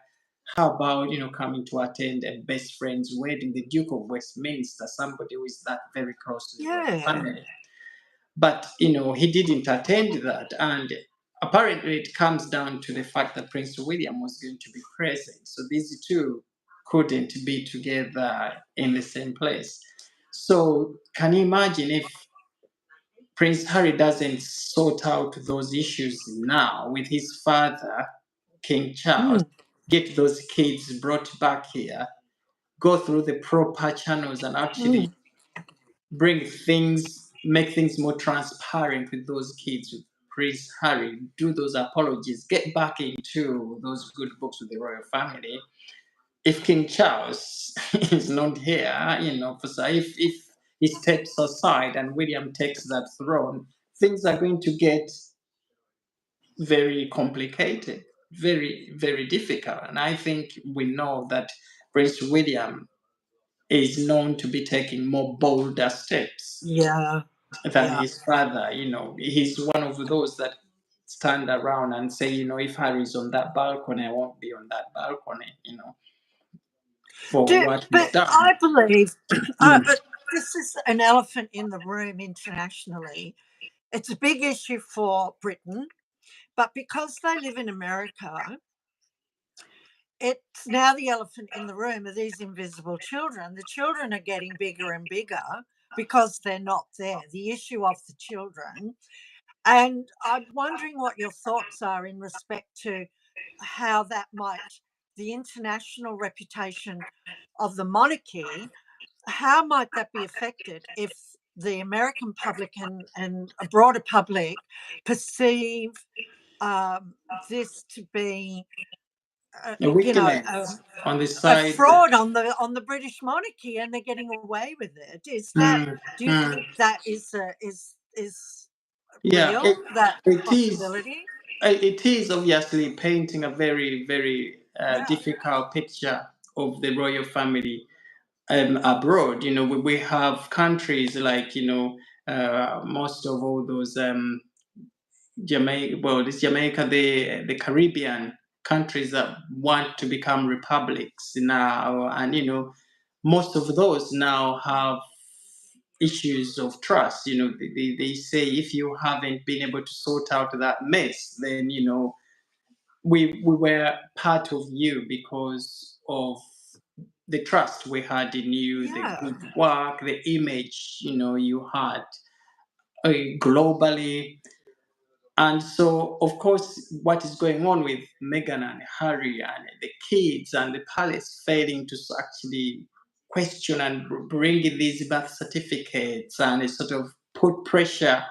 how about coming to attend a best friend's wedding, the Duke of Westminster, somebody who is that very close to the royal Yeah. family? But he didn't attend that, and apparently it comes down to the fact that Prince William was going to be present. So these two couldn't be together in the same place. So can you imagine if Prince Harry doesn't sort out those issues now with his father, King Charles? Mm. get those kids brought back here, go through the proper channels, and actually Mm. bring things, make things more transparent with those kids, with Prince Harry, do those apologies, get back into those good books with the royal family. If King Charles is not here, for if he steps aside and William takes that throne, things are going to get very complicated, very, very difficult. And I think we know that Prince William is known to be taking more bolder steps Yeah, than yeah. his father. He's one of those that stand around and say, if Harry's on that balcony, I won't be on that balcony, for what he's But done. I believe Mm. this is an elephant in the room internationally. It's a big issue for Britain, but because they live in America, it's now the elephant in the room of these invisible children. The children are getting bigger and bigger because they're not there. The issue of the children. And I'm wondering what your thoughts are in respect to how that might, the international reputation of the monarchy, how might that be affected if the American public and a broader public perceive um, this to be, A you know, weakness on the a side. fraud on the British monarchy, and they're getting away with it. Is that? Mm, Do you mm. think that is Yeah, real? That it is. possibility? It is obviously painting a very, very Yeah, difficult picture of the royal family abroad. We have countries like most of all those Jamaica, well, this Jamaica, the Caribbean countries that want to become republics now, and most of those now have issues of trust. They say if you haven't been able to sort out that mess, then we were part of you because of the trust we had in you, the yeah. good work, the image you had globally. And so, of course, what is going on with Meghan and Harry and the kids and the palace failing to actually question and bring in these birth certificates and sort of put pressure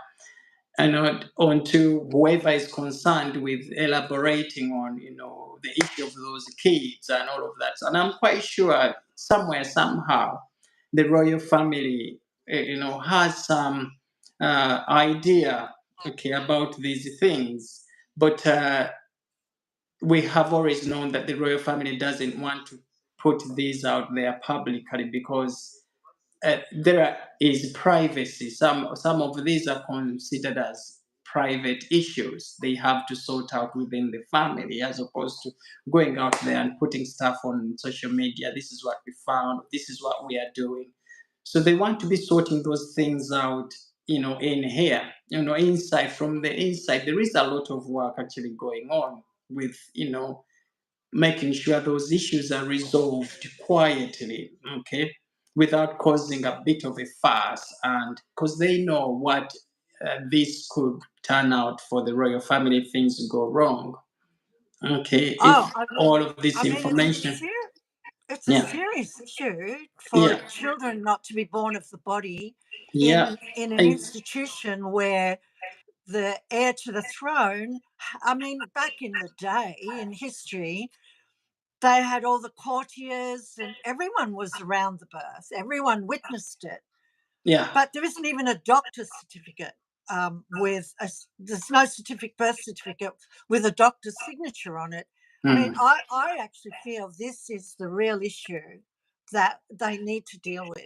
onto whoever is concerned with elaborating on the issue of those kids and all of that. And I'm quite sure somewhere somehow the royal family has some idea, okay, about these things, but we have always known that the royal family doesn't want to put these out there publicly because there is privacy. Some of these are considered as private issues. They have to sort out within the family, as opposed to going out there and putting stuff on social media. This is what we found. This is what we are doing. So they want to be sorting those things out, in here, inside. From the inside, there is a lot of work actually going on with, making sure those issues are resolved quietly, okay, without causing a bit of a fuss, and because they know what this could turn out for the royal family if things go wrong, okay, Oh, if all of this I mean, it's information. it's a Yeah, serious issue for yeah, children not to be born of the body yeah. in an I, institution where the heir to the throne. I mean, back in the day in history, they had all the courtiers and everyone was around the birth. Everyone witnessed it. yeah. But there isn't even a doctor's certificate there's no birth certificate with a doctor's signature on it. I mean, Mm, I actually feel this is the real issue that they need to deal with.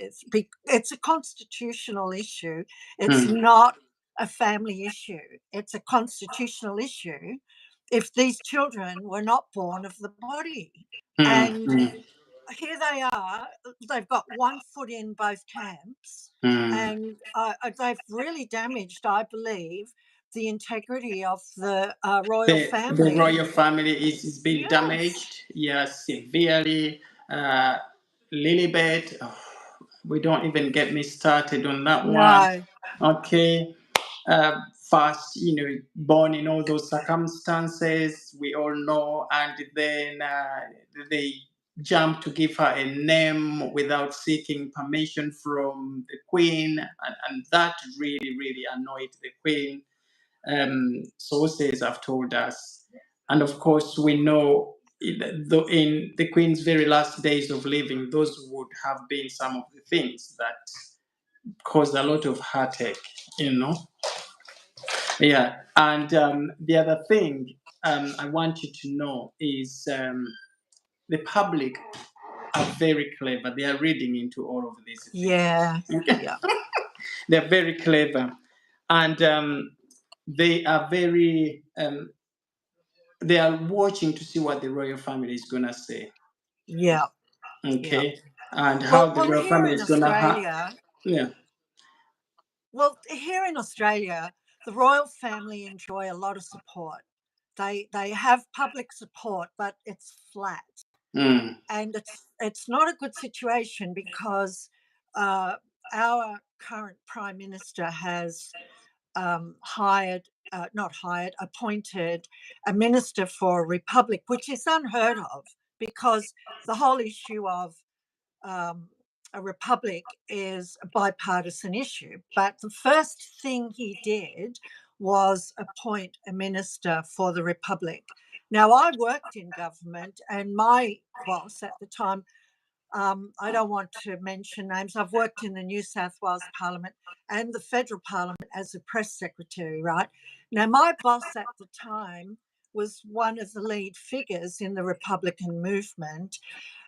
It's a constitutional issue. It's mm, not a family issue. It's a constitutional issue if these children were not born of the body. mm, And mm, here they are. They've got one foot in both camps, mm. and they've really damaged, I believe, the integrity of the royal The family. royal family is being Yes. damaged, yes, severely. Uh, Lilibet, oh, we don't even get me started on that one. No. Okay. Uh, first, born in all those circumstances we all know, and then they jump to give her a name without seeking permission from the Queen, and that really, really annoyed the Queen. Sources have told us, and of course we know in the Queen's very last days of living, those would have been some of the things that caused a lot of heartache. Yeah, and the other thing I want you to know is the public are very clever. They are reading into all of these Yeah. things. Okay? Yeah. They're very clever, and they are very. They are watching to see what the royal family is gonna say. Yeah. Yeah. Okay, and how Well, the well, royal here family in is gonna Australia, yeah. the royal family enjoy a lot of support. They have public support, but it's flat, Mm, and it's not a good situation because uh, our current prime minister has appointed a minister for a republic, which is unheard of because the whole issue of um, a republic is a bipartisan issue. But the first thing he did was appoint a minister for the republic. Now, I worked in government, and my boss at the time, I don't want to mention names. I've worked in the New South Wales Parliament and the federal parliament as a press secretary, right? Now, my boss at the time was one of the lead figures in the Republican movement,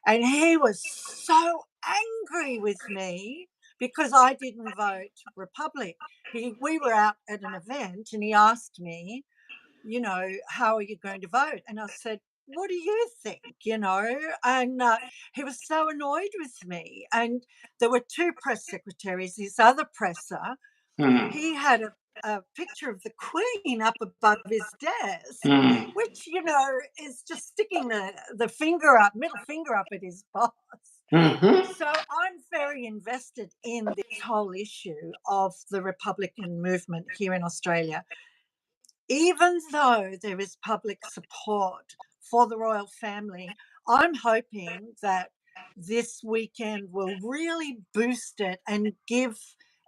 and he was so angry with me because I didn't vote Republic. We were out at an event and he asked me, how are you going to vote? And I said, what do you think? And he was so annoyed with me. And there were two press secretaries. This other presser, mm, he had a picture of the Queen up above his desk, mm, which, is just sticking the finger up, middle finger up at his boss. mm-hmm, So I'm very invested in this whole issue of the Republican movement here in Australia. Even though there is public support for the royal family, I'm hoping that this weekend will really boost it and give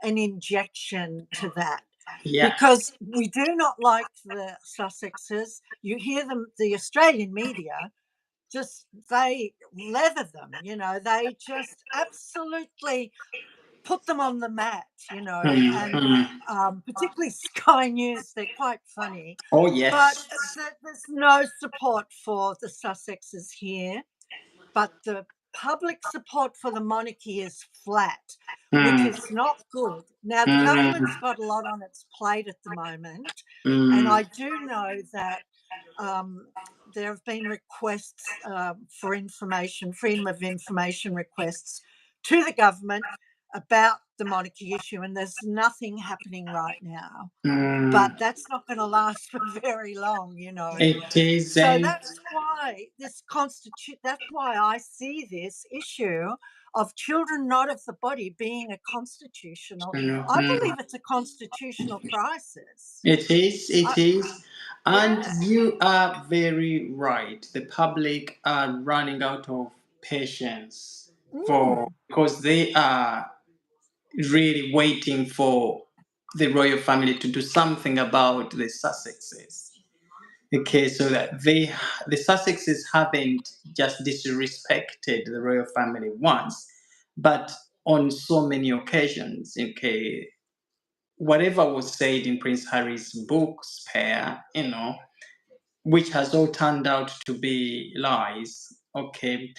an injection to that, yeah. because we do not like the Sussexes. You hear them, the Australian media, just they leather them, they just absolutely put them on the mat, Mm, and mm. particularly Sky News, they're quite funny. Oh But yes. there's no support for the Sussexes here. But the public support for the monarchy is flat, which Mm, is not good. Now, the government's mm, got a lot on its plate at the moment, and mm, I do know that um, there have been requests for information, freedom of information requests to the government about the monarchy issue, and there's nothing happening right now. But mm. that's not going to last for very long, It So isn't. that's why I see this issue of children not of the body being a constitutional. I Mhm. believe it's a constitutional crisis. It is, I, it is. And yeah. you are very right. The public are running out of patience for Mm, because they are really waiting for the royal family to do something about the Sussexes. Okay, so that the Sussexes haven't just disrespected the royal family once, but on so many occasions. Okay, whatever was said in Prince Harry's books, which has all turned out to be lies. Okay,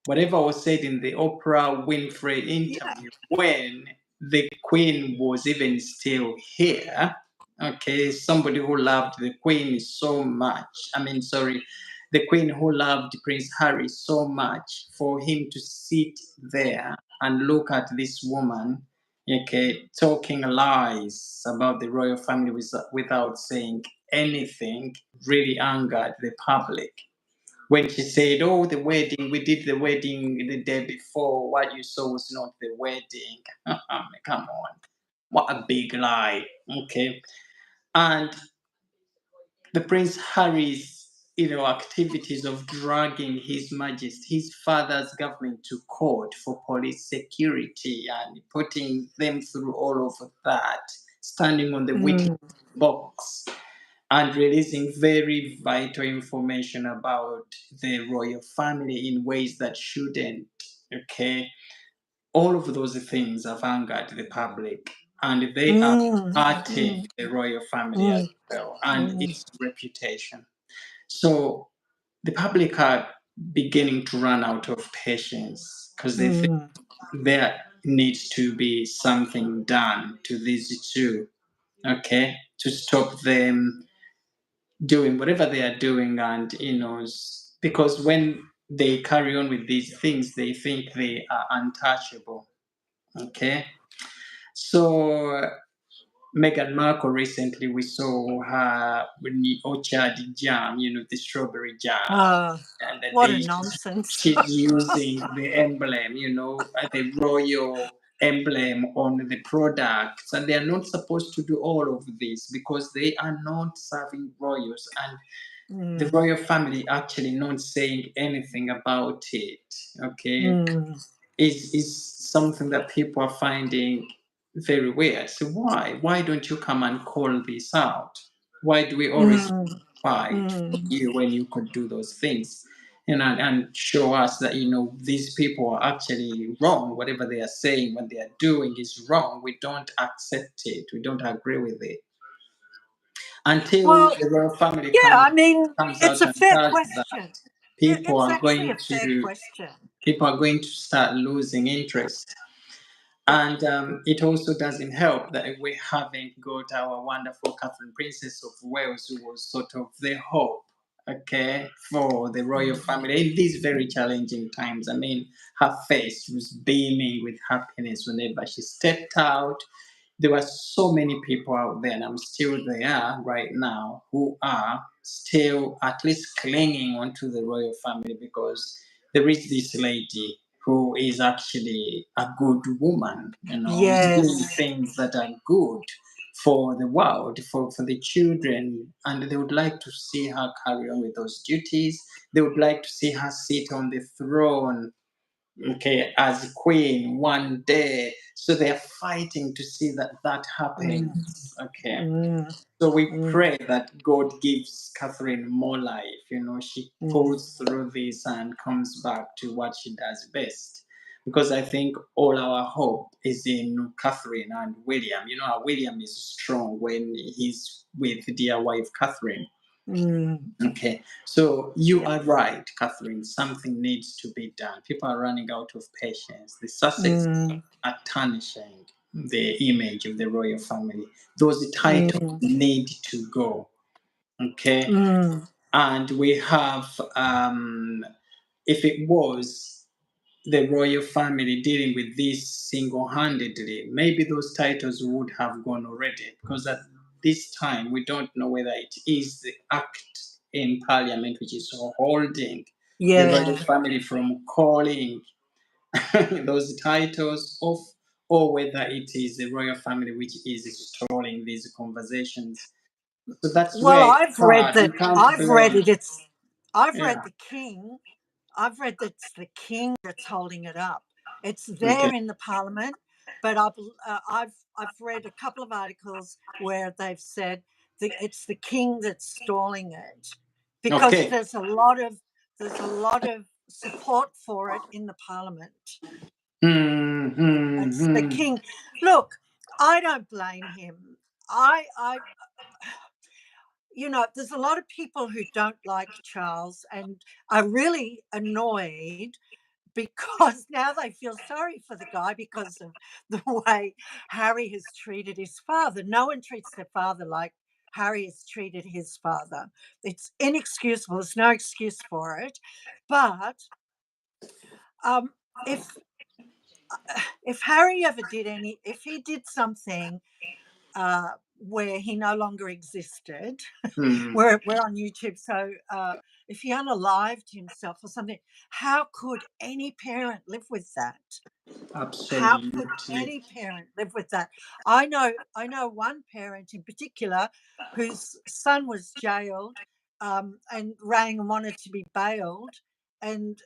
whatever was said in the Oprah Winfrey yeah. interview when the Queen was even still here. Okay, somebody who loved the Queen so much. I mean, sorry, the Queen who loved Prince Harry so much, for him to sit there and look at this woman, okay, talking lies about the royal family without saying anything, really angered the public. When she said, "Oh, the wedding, we did the wedding the day before. What you saw was not the wedding." Come on, what a big lie. Okay, And the Prince Harry's, activities of dragging His Majesty, his father's government to court for police security and putting them through all of that, standing on the witness Mm, box and releasing very vital information about the royal family in ways that shouldn't. Okay, all of those things have angered the public, and they are mm, hurting mm, the royal family as mm, well and mm, its reputation. So the public are beginning to run out of patience because they think mm. there needs to be something done to these two, okay, to stop them doing whatever they are doing. And because when they carry on with these things, they think they are untouchable. Okay, so Meghan Markle recently, we saw her with the orchard jam, the strawberry jam, Ah, and that what a they nonsense. she's using the emblem, the royal emblem on the products, and they are not supposed to do all of this because they are not serving royals, and the Mm, royal family actually not saying anything about it. Okay, mm, is something that people are finding very weird. So why don't you come and call this out? Why do we always mm, fight mm. you when you could do those things? And show us that these people are actually wrong. Whatever they are saying, what they are doing is wrong. We don't accept it. We don't agree with it until Well, the royal family yeah, I mean, comes it's out a and fair does that. question. People It's are actually going a fair to question. people are going to start losing interest. And it also doesn't help that we haven't got our wonderful Catherine, Princess of Wales, who was sort of the hope, okay, for the royal Mm. family in these very challenging times. I mean, her face was beaming with happiness whenever she stepped out. There were so many people out there, and I'm still there right now, who are still at least clinging onto the royal family because there is this lady who is actually a good woman, doing Yes. things that are good for the world, for the children, and they would like to see her carry on with those duties. They would like to see her sit on the throne, okay, as queen one day. So they're fighting to see that Mm, happens. Okay. mm, So we mm, pray that God gives Catherine more life. She mm. goes through this and comes back to what she does best. Because I think all our hope is in Catherine and William. William is strong when he's with dear wife Catherine. Mm. Okay, so you Yeah. are right, Catherine. Something needs to be done. People are running out of patience. The Sussex Mm, are tarnishing the image of the royal family. Those titles mm, need to go. Okay, mm. and we have, if it was the royal family dealing with this single-handedly, maybe those titles would have gone already. Because at this time, we don't know whether it is the act in Parliament which is holding the royal Yeah. family from calling those titles off, or whether it is the royal family which is stalling these conversations. So that's Well, where it's I've read hard. that. We can't I've read blame. it. I've Yeah. read the king. I've read that it's the king that's holding it up. It's Okay. there in the parliament, but I've read a couple of articles where they've said it's the king that's stalling it because Okay. there's a lot of support for it in the parliament. Hmm. Hmm. It's the Hmm. king. Look, I don't blame him. I there's a lot of people who don't like Charles and are really annoyed because now they feel sorry for the guy because of the way Harry has treated his father. No one treats their father like Harry has treated his father. It's inexcusable. There's no excuse for it. But um, if if Harry ever if he did something where he no longer existed, Hmm. we're on YouTube, so if he unalived himself or something, how could any parent live with that? How could Absolutely. any parent live with that? I know one parent in particular whose son was jailed, and rang and wanted to be bailed, and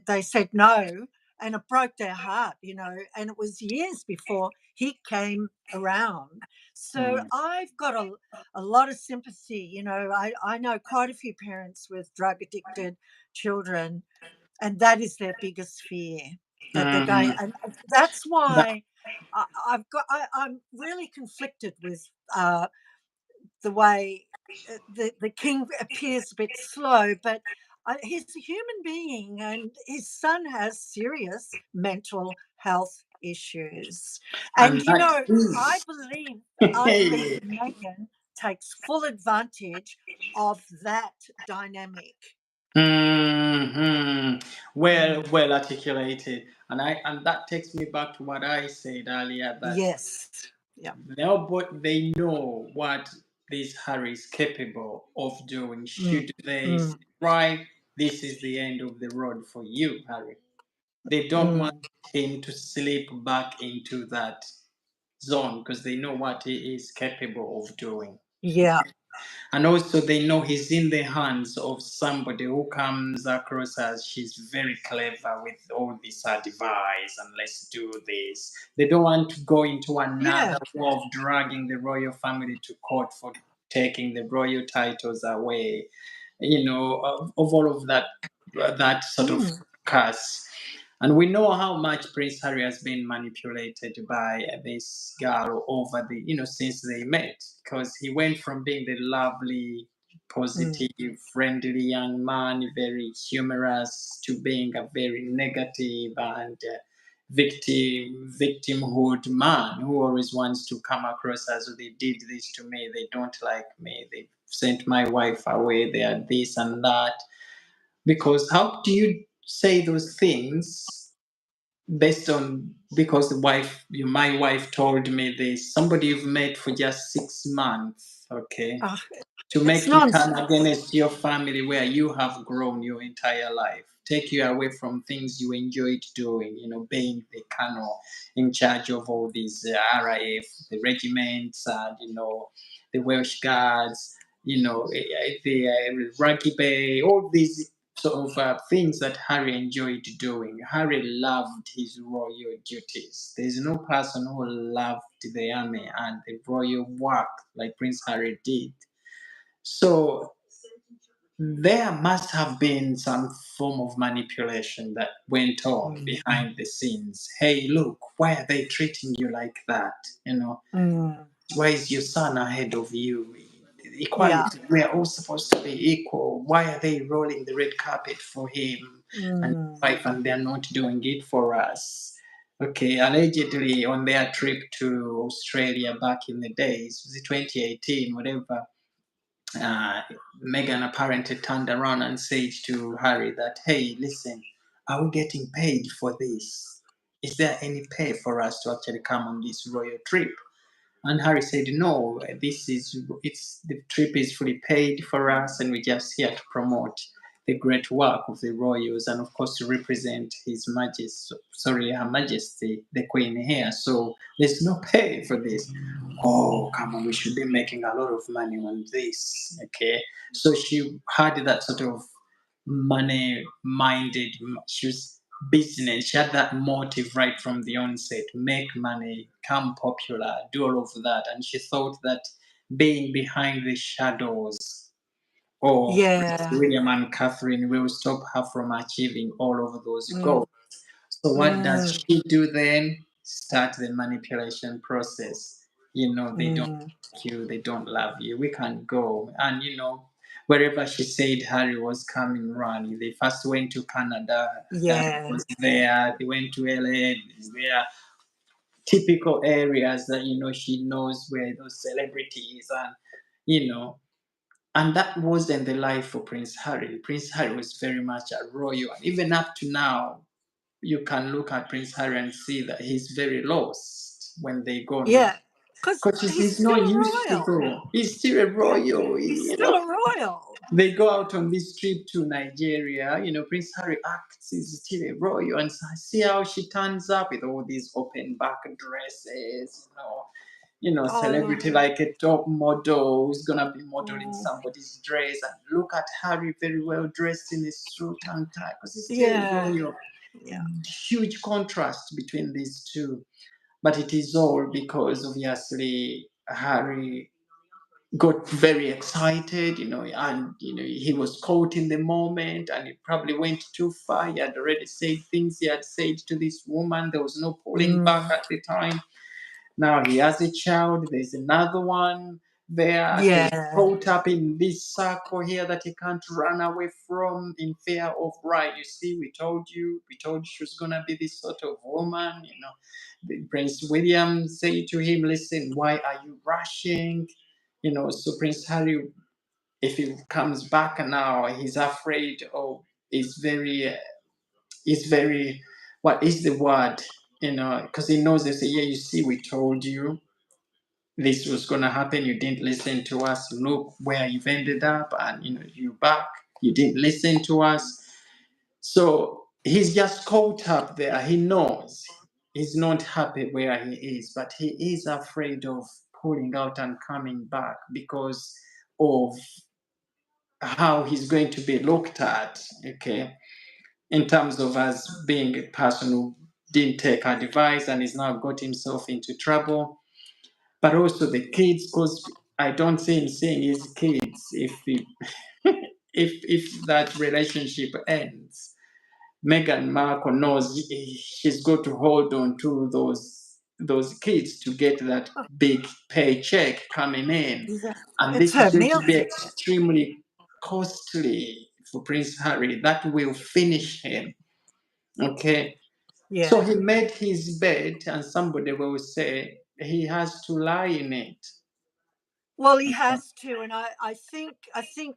they said no, and it broke their heart, and it was years before he came around. So Mm. I've got a lot of sympathy. I know quite a few parents with drug addicted children, and that is their biggest fear, that they're going, Mm. and that's That, why I'm really conflicted with the way the king appears a bit slow, but he's a human being, and his son has serious mental health issues. And and that I is. believe I believe Meghan takes full advantage of that dynamic. Hmm. Well, Mm. well articulated, and that takes me back to what I said earlier, that Yes. Yeah. they know what this Harry is capable of doing. Mm. Should they say, Mm. right, this is the end of the road for you, Harry. They don't want Mm. him to slip back into that zone because they know what he is capable of doing. Yeah. And also, they know he's in the hands of somebody who comes across as she's very clever with all this advice and let's do this. They don't want to go into Yeah. another war of dragging the royal family to court for taking the royal titles away, of all of that sort of Mm. curse. And we know how much Prince Harry has been manipulated by this girl over since they met, because he went from being the lovely, Mm. positive, friendly young man, very humorous, to being a very negative and victimhood man who always wants to come across as, "Oh, they did this to me, they don't like me, they sent my wife away, they are this and that." Because how do you say those things based on, because my wife told me this, somebody you've met for just 6 months, okay, Oh, to it's make you turn nonsense. against your family where you have grown your entire life, take you away from things you enjoyed doing, being the colonel in charge of all these RAF, the regiments, and the Welsh Guards, the rugby, all these sort of things that Harry enjoyed doing. Harry loved his royal duties. There's no person who loved the army and the royal work like Prince Harry did. So there must have been some form of manipulation that went on Mm. behind the scenes. Hey, look, why are they treating you like that? Mm. Why is your son ahead of you? Yeah. Equality, we are all supposed to be equal. Why are they rolling the red carpet for him and his Mm. wife, and they're not doing it for us? Okay, allegedly on their trip to Australia back in the days, was it 2018, whatever, uh, Meghan apparently turned around and said to Harry that, "Hey, listen, are we getting paid for this? Is there any pay for us to actually come on this royal trip?" And Harry said, "No, the trip is fully paid for us, and we're just here to promote the great work of the royals, and of course to represent Her Majesty, the Queen here. So there's no pay for this." Oh, come on, we should be making a lot of money on this. Okay, so she had that sort of money-minded. She was business. She had that motive right from the onset: make money, become popular, do all of that. And she thought that being behind the shadows of Prince Yeah. William and Catherine will stop her from achieving all of those Mm. goals. So what does Mm. she do then? Start the manipulation process. They don't Mm. like you, they don't love you. We can't go. And wherever she said Harry was coming running, they first went to Canada. Harry Yeah. was there. They went to LA. There typical areas that she knows where those celebrities and you know and that wasn't the life for Prince Harry. Prince Harry was very much a royal, and even up to now, you can look at Prince Harry and see that he's very lost when they go on Yeah. Because Because he's he's not still a used to royal. go. He's still a Yeah, royal, he's you still know. a royal. They go out on this trip to Nigeria. Prince Harry acts is still a royal, and see how she turns up with all these open back dresses. Celebrity Oh, like a top model who's gonna be modeling oh, somebody's dress. And look at Harry, very well dressed in a suit and tie, because he's still a yeah, royal. yeah. Huge contrast between these two, but it is all because obviously Harry got very excited, and he was caught in the moment, and he probably went too far. He had already said things he had said to this woman. There was no pulling back Mm, at the time. Now he has a child. There's another one there. He's yeah. caught up in this circle here that he can't run away from in fear of, right, you see, we told you she was gonna be this sort of woman. Prince William said to him, listen, why are you rushing? So Prince Harry, if he comes back now, he's afraid of, is very, what is the word? Because he knows, they say, yeah, you see, we told you this was going to happen. You didn't listen to us. Look where you've ended up, and you back. You didn't listen to us. So he's just caught up there. He knows he's not happy where he is, but he is afraid of pulling out and coming back because of how he's going to be looked at. Okay, in terms of as being a person who didn't take advice and he's now got himself into trouble, but also the kids, because I don't see him seeing his kids if that relationship ends. Meghan Markle knows she's got to hold on to those kids to get that big paycheck coming in, Yeah. and It's this is her going to meal be ticket. extremely costly for Prince Harry. That will finish him. Okay, so Yeah. he made his bed, and somebody will say he has to lie in it. Well, he has to, and I think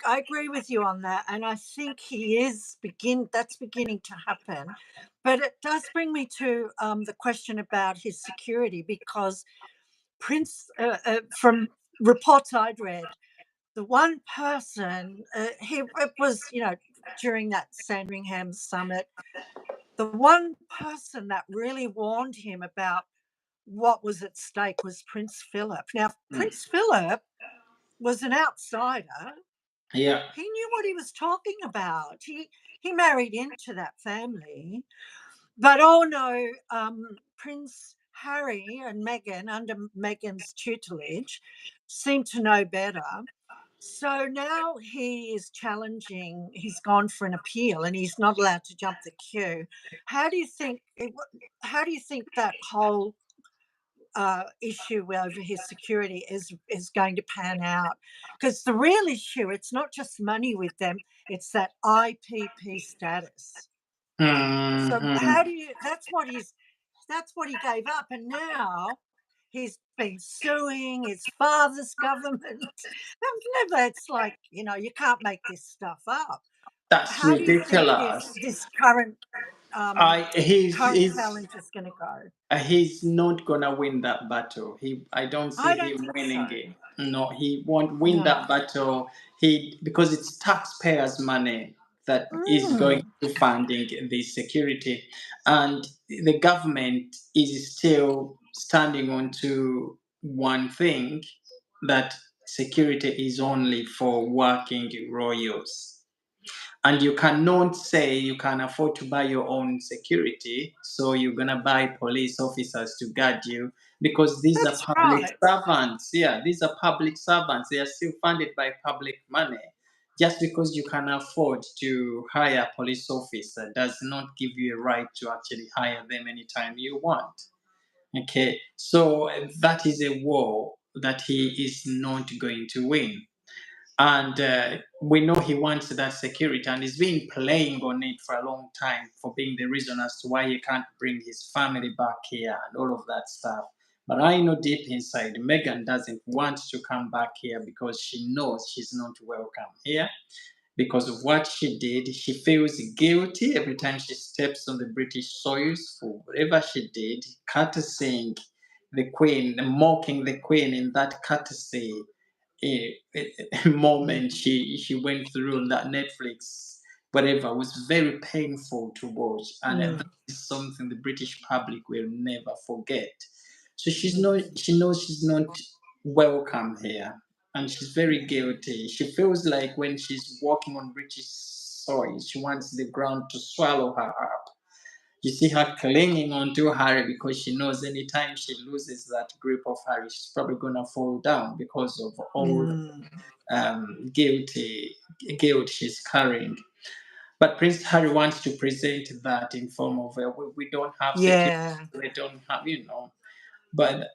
I agree with you on that, and I think he is that's beginning to happen. But it does bring me to the question about his security, because from reports I'd read, the one person it was during that Sandringham summit, the one person that really warned him about what was at stake was Prince Philip. Now, Mm. Prince Philip was an outsider. Yeah. He knew what he was talking about. He married into that family. But oh no, Prince Harry and Meghan, under Meghan's tutelage, seem to know better. So now he is challenging. He's gone for an appeal, and he's not allowed to jump the queue. How do you think? How do you think that whole issue over his security is going to pan out? Because the real issue, it's not just money with them; it's that IPP status. So Mm-hmm. how do you? That's what he gave up, and now he's been suing his father's government. I've never. It's like you can't make this stuff up. That's How do you think ridiculous. this current I he's current he's challenge is going to go? he's not gonna win that battle. I don't I see don't him think winning so. it. No, he won't win No. that battle. Because it's taxpayers' money that is going Mm, to funding the security, and the government is still standing on to one thing, that security is only for working royals. And you cannot say you can afford to buy your own security, so you're gonna buy police officers to guard you, because these are that's public right. servants. Yeah, these are public servants. They are still funded by public money. Just because you can afford to hire a police officer does not give you a right to actually hire them anytime you want. Okay, so that is a war that he is not going to win. And we know he wants that security, and he's been playing on it for a long time, for being the reason as to why he can't bring his family back here and all of that stuff. But I know deep inside, Meghan doesn't want to come back here because she knows she's not welcome here because of what she did. She feels guilty every time she steps on the British soils for whatever she did, courtesying, the Queen, mocking the Queen in that courtesy moment she went through on that Netflix, whatever, was very painful to watch, and that is something the British public will never forget. So she knows she's not welcome here, and she's very guilty. She feels like when she's walking on British soil, she wants the ground to swallow her up. You see her clinging onto Harry because she knows anytime she loses that grip of Harry, she's probably gonna fall down because of all guilt she's carrying. But Prince Harry wants to present that in form of we don't have security, Yeah. we don't have, you know. But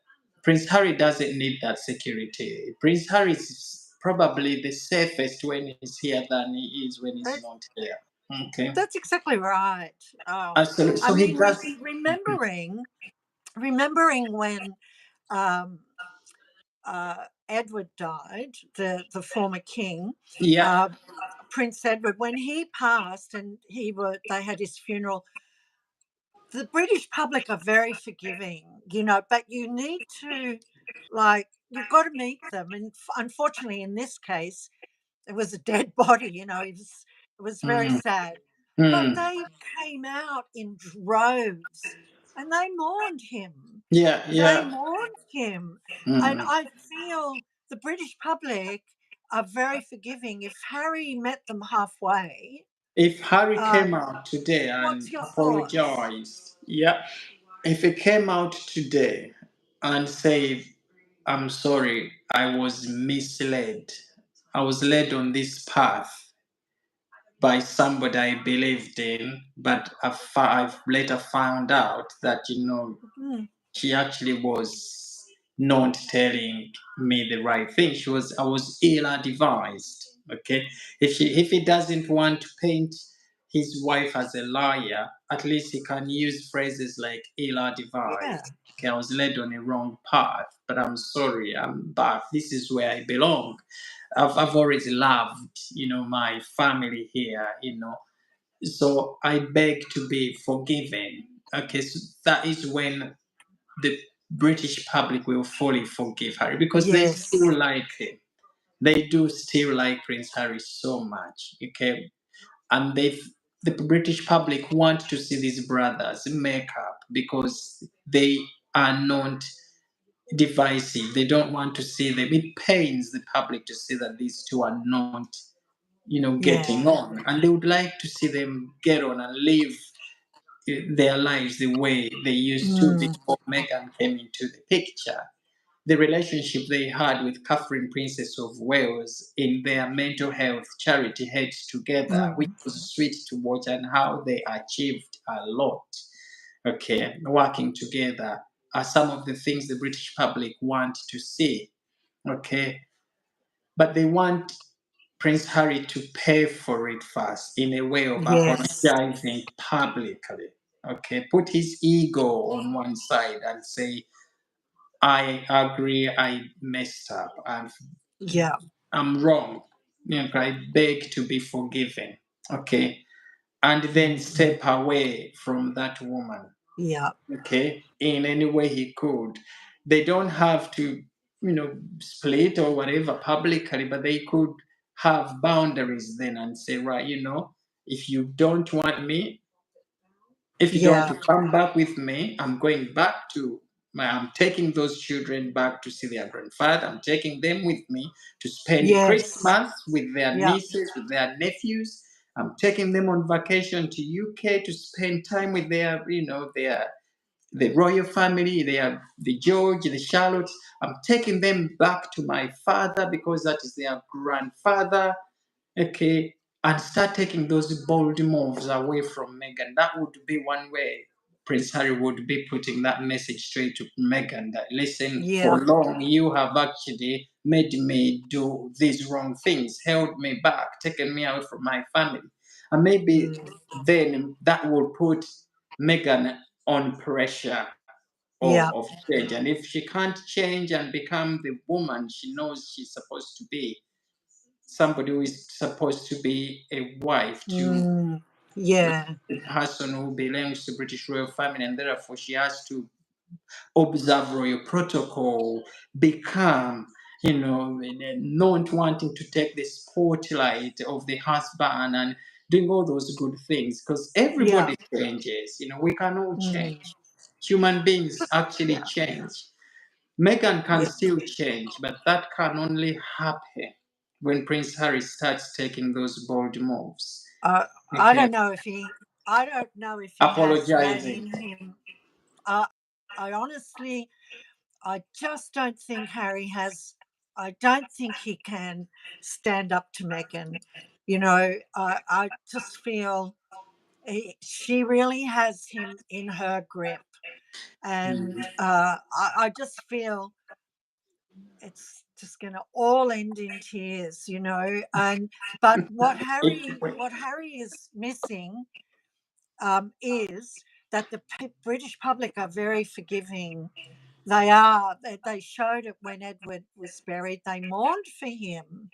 Prince Harry doesn't need that security. Prince Harry is probably the safest when he's here than he is when he's That, not here. Okay, that's exactly right. absolutely. I So he mean, does. remembering when um, Edward died, the former king, Yeah. uh, Prince Edward, when he passed and they had his funeral. The British public are very forgiving, but you need to, like, you've got to meet them. And unfortunately, in this case, it was a dead body. It was very Mm, sad. But mm, they came out in droves and they mourned him. yeah, They yeah. mourned him. And Mm. I feel the British public are very forgiving. If Harry met them halfway, If Harry uh, came out today what's and your thoughts? apologized, yeah, if he came out today and said, I'm sorry, I was misled, I was led on this path by somebody I believed in, but I've later found out that, Mm, she actually was not telling me the right thing. I was ill advised. Okay. If he doesn't want to paint his wife as a liar, at least he can use phrases like ill yeah. advised. Okay, I was led on a wrong path, but I'm sorry, I'm back. This is where I belong. I've always loved, my family here, So I beg to be forgiven. Okay, so that is when the British public will fully forgive Harry because they Yes. still like him. They do still like Prince Harry so much. Okay, and the British public want to see these brothers make up because they are not divisive. They don't want to see them. It pains the public to see that these two are not, getting Yeah. on, and they would like to see them get on and live their lives the way they used to Mm, before Meghan came into the picture. The relationship they had with Catherine, Princess of Wales, in their mental health charity Heads Together, which mm, was sweet to watch, and how they achieved a lot. Okay, working together are some of the things the British public want to see. Okay, but they want Prince Harry to pay for it first in a way of yes. apologizing publicly. Okay, put his ego on one side and say, I agree, I messed up, Yeah. I'm wrong. I beg to be forgiven. Okay, and then Mm, step away from that woman. yeah. Okay, in any way he could. They don't have to, split or whatever publicly, but they could have boundaries then and say, right, if you don't want me, if you don't want Yeah. to come back with me, I'm taking those children back to see their grandfather. I'm taking them with me to spend Yes. Christmas with their Yeah. nieces, with their nephews. I'm taking them on vacation to UK to spend time with the royal family, the George, the Charlottes. I'm taking them back to my father because that is their grandfather. Okay, and start taking those bold moves away from Meghan. That would be one way Prince Harry would be putting that message straight to Meghan that, listen, Yeah. for long you have actually made me do these wrong things, held me back, taken me out from my family. And maybe Mm, then that will put Meghan on pressure of, yeah. of change. And if she can't change and become the woman she knows she's supposed to be, somebody who is supposed to be a wife to Mm, yeah. the person who belongs to British royal family, and therefore she has to observe royal protocol, become, not wanting to take the spotlight of the husband and doing all those good things, because Yeah. everybody changes. We can all Mm. change. Human beings actually Yeah. change. Meghan can Yeah. still change, but that can only happen when Prince Harry starts taking those bold moves. Uh, I Okay, don't know if he. I don't know if he has that apologizing. in him. Uh, I honestly, I just don't think Harry has. I don't think he can stand up to Meghan. I just feel she really has him in her grip, and I just feel it's just going to all end in tears, And but what Harry is missing is that the British public are very forgiving. They are. They showed it when Edward was buried. They mourned for him,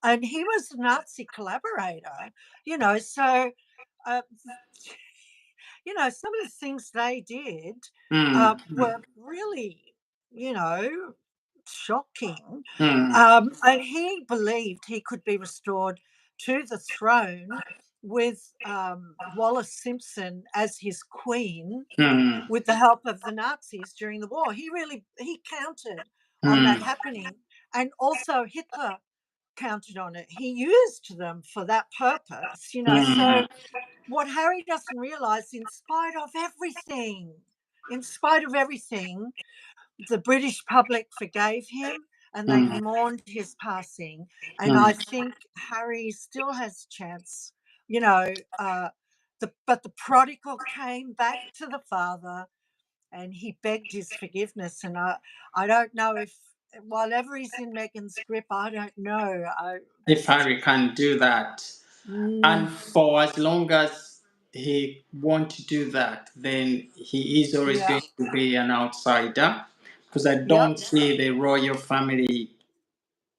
and he was a Nazi collaborator. So uh, some of the things they did Mm, were really, shocking. mm, And he believed he could be restored to the throne with Wallis Simpson as his queen, mm, with the help of the Nazis during the war. He counted on that mm, happening, and also Hitler counted on it. He used them for that purpose. mm, So what Harry doesn't realize, in spite of everything, the British public forgave him and they mm, mourned his passing. And I mm, think Harry still has a chance. You know, but the prodigal came back to the father and he begged his forgiveness. And I don't know if, whatever he's in Meghan's grip, I don't know. I if just, Harry can do that. mm, And for as long as he won't do that, then he is always yeah, going to be an outsider. Because I yep, don't see the royal family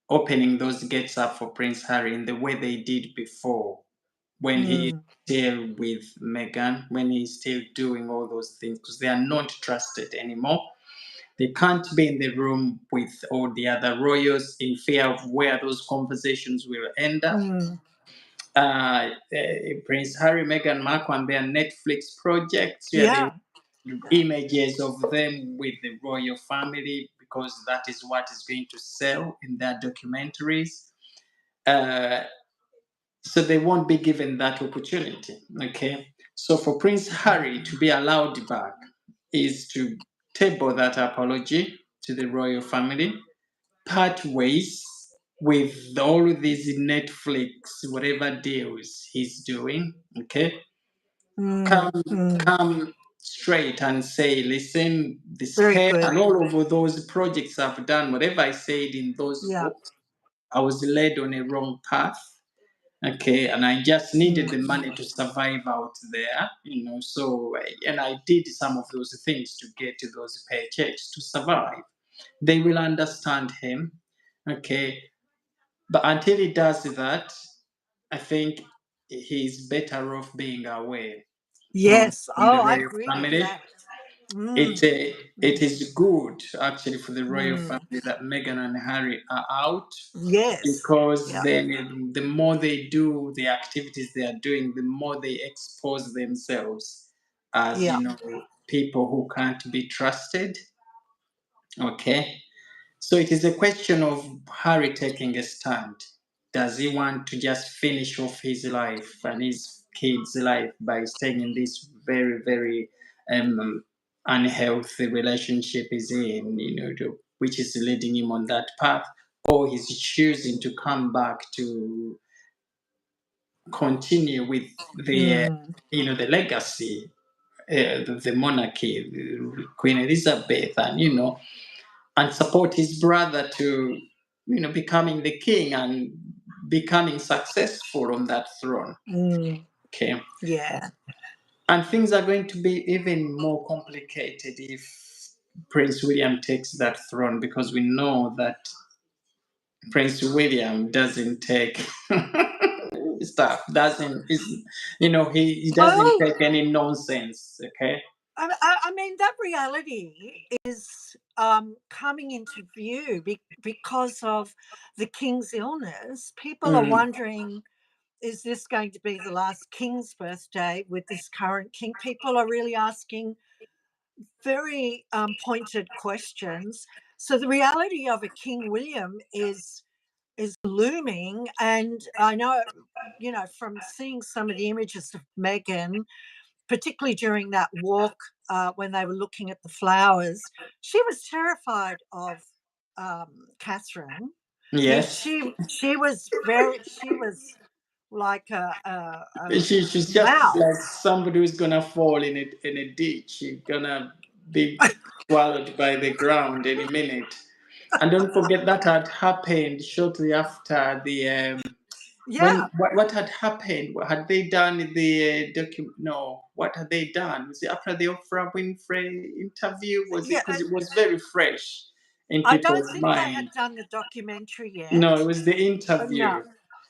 opening those gates up for Prince Harry in the way they did before, when he is mm, still with Meghan, when he's still doing all those things, because they are not trusted anymore. They can't be in the room with all the other royals in fear of where those conversations will end up. mm, Prince Harry, Meghan Markle, and their Netflix projects, where they yeah, images of them with the royal family, because that is what is going to sell in their documentaries. Uh, so they won't be given that opportunity. Okay. So for Prince Harry to be allowed back is to table that apology to the royal family, part ways with all of these Netflix, whatever deals he's doing. Okay. mm, Come, mm. come straight and say, listen, this Very pen good. and all of those projects I've done, whatever I said in those Yeah. books, I was led on a wrong path. Okay, and I just needed Mm, the money to survive out there, So, and I did some of those things to get to those paychecks to survive. They will understand him, okay. But until he does that, I think he's better off being away from, yes. from the Oh, I royal agree with family. that. It Mm, it mm, is good actually for the royal mm. family that Meghan and Harry are out, Yes. because Yeah. then the more they do the activities they are doing, the more they expose themselves as Yeah. people who can't be trusted. Okay, so it is a question of Harry taking a stand. Does he want to just finish off his life and his kids' life by staying in this very, very unhealthy relationship he's in, which is leading him on that path, or he's choosing to come back to continue with the, Mm, the legacy, the monarchy, Queen Elizabeth, and and support his brother to, becoming the king and becoming successful on that throne. mm. Okay. Yeah. And things are going to be even more complicated if Prince William takes that throne, because we know that Prince William doesn't take stuff, doesn't, is, he doesn't Well, take any nonsense. Okay. I mean, that reality is coming into view because of the king's illness. People are Mm. wondering, is this going to be the last king's birthday with this current king? People are really asking very pointed questions. So the reality of a King William is looming, and I know, from seeing some of the images of Meghan, particularly during that walk when they were looking at the flowers, she was terrified of Catherine. Yes. She was like a She's just like mouse. somebody who's gonna fall in a ditch. She's gonna be swallowed by the ground any minute. And don't forget that had happened shortly after the when Yeah, what had happened? What had they done the No, what had they done? Was it after the Oprah Winfrey interview? Was it yeah. because it was very fresh in I don't people's think they mind? had done the documentary No, it yet. was the No, interview. no,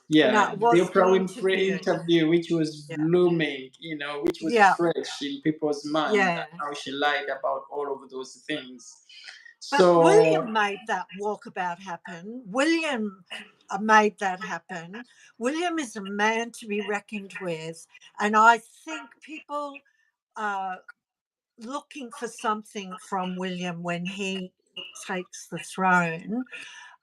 Yeah, it the was Oprah the Winfrey interview. interview, which was Yeah, looming, which was yeah, fresh in people's mind, yeah. and how she lied about all of those things. But So, William made that walkabout happen. William made that happen. William is a man to be reckoned with. And I think people are looking for something from William when he takes the throne.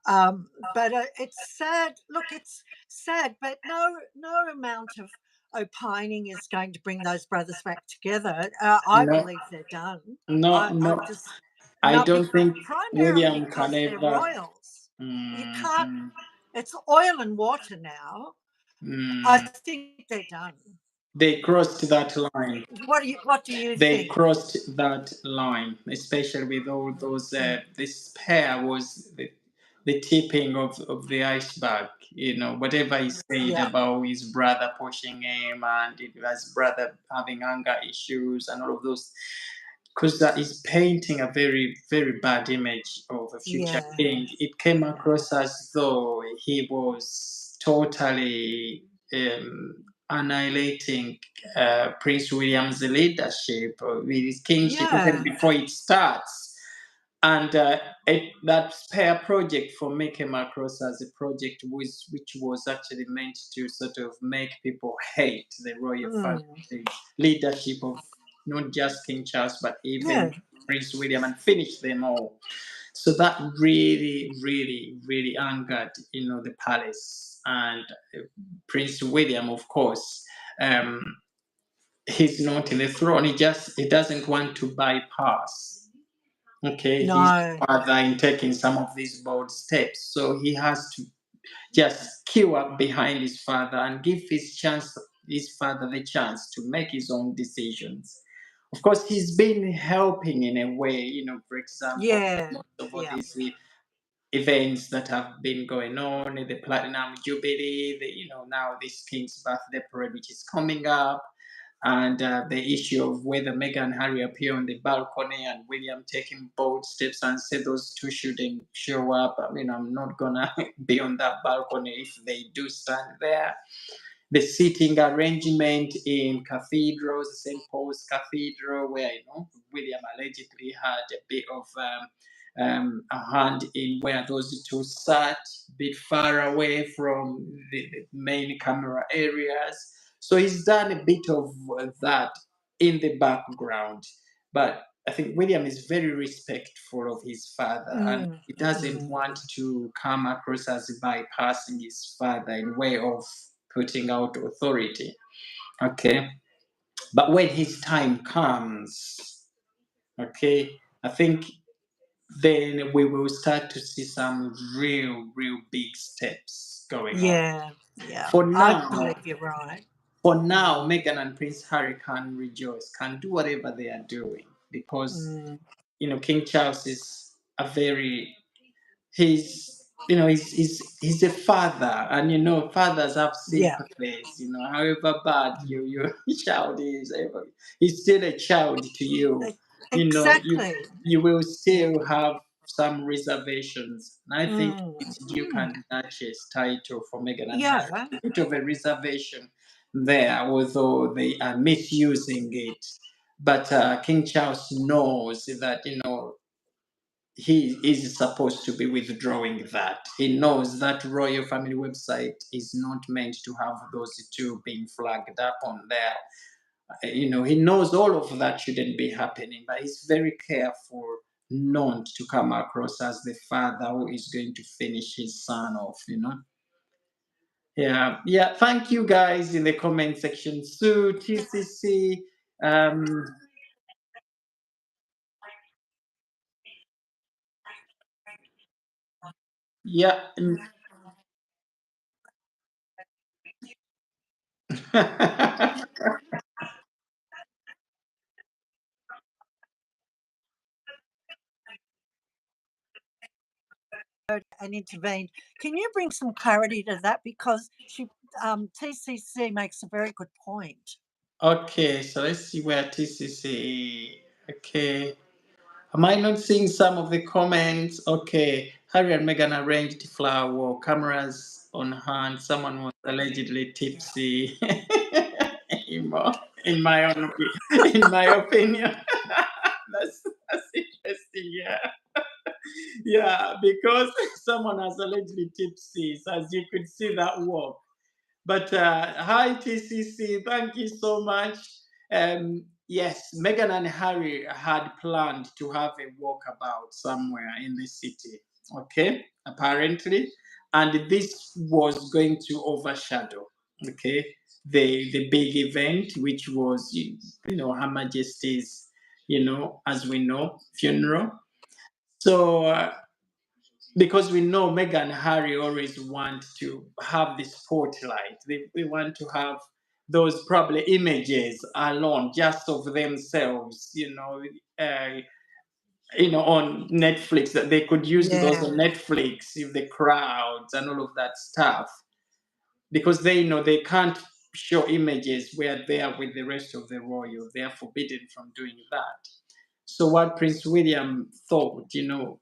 But it's sad. Look, it's sad, but no amount of opining is going to bring those brothers back together. I no, believe they're done. no, I no. just I not don't think primarily William can because they're ever. royals. You Mm, can't. mm, It's oil and water now. I mm. think they're done. They crossed that line. What do you They think? crossed that line, especially with all those. Mm, This pair was the tipping of the iceberg. Whatever he said yeah, about his brother pushing him and his brother having anger issues and all of those, because that is painting a very, very bad image of a future yeah, king. It came yeah, across as though he was totally annihilating Prince William's leadership with his kingship even yeah. before it starts. And that spare project for me came across as a project which was actually meant to sort of make people hate the royal family, Mm, the leadership of not just King Charles, but yeah, even Prince William, and finish them all. So that really, really, really angered, the palace. And Prince William, of course, um, he's not in the throne. He doesn't want to bypass, okay, his no, father in taking some of these bold steps. So he has to just queue up behind his father and give his father the chance to make his own decisions. Of course, he's been helping in a way, for example, yeah, most of all yeah, these events that have been going on, the Platinum Jubilee, now this King's birthday parade, which is coming up, and the issue of whether Meghan and Harry appear on the balcony and William taking bold steps and say those two shouldn't show up. I mean, I'm not gonna be on that balcony if they do stand there. The seating arrangement in cathedrals, St. Paul's Cathedral, where William allegedly had a bit of a hand in where those two sat, a bit far away from the main camera areas. So he's done a bit of that in the background. But I think William is very respectful of his father, and mm, he doesn't mm, want to come across as bypassing his father in way of putting out authority. Okay. But when his time comes, okay, I think then we will start to see some real, real big steps going on. yeah, yeah. For I now, believe you're right. for now, Meghan and Prince Harry can rejoice, can do whatever they are doing because Mm, King Charles is a very he's a father, and fathers have yeah, sympathies. However bad your child is, he's still a child to you. e- You exactly. you will Yeah. still have some reservations, and I think Mm, it's Duke mm, and Duchess title for Meghan and Harry. yeah. A bit of a reservation there, although they are misusing it. But King Charles knows that, he is supposed to be withdrawing that. He knows that royal family website is not meant to have those two being flagged up on there. He knows all of that shouldn't be happening, but he's very careful not to come across as the father who is going to finish his son off. Yeah. Thank you guys in the comment section. Sue, TCC, um, yeah. And intervened. Can you bring some clarity to that? Because TCC makes a very good point. Okay, so let's see where TCC. Okay. Am I not seeing some of the comments? Okay. Harry and Meghan arranged flower war, cameras on hand. Someone was allegedly tipsy. in my own in my opinion. that's interesting, yeah. Yeah, because someone has allegedly tipsy, so as you could see that walk. But hi, TCC. Thank you so much. Yes, Meghan and Harry had planned to have a walkabout somewhere in the city. Okay, apparently, and this was going to overshadow. Okay, the big event, which was Her Majesty's, as we know, funeral. So. Because we know Meghan and Harry always want to have the spotlight. They want to have those probably images alone, just of themselves, on Netflix, that they could use those Yeah. on Netflix if the crowds and all of that stuff, because they know they can't show images where they are with the rest of the royal. They are forbidden from doing that. So what Prince William thought,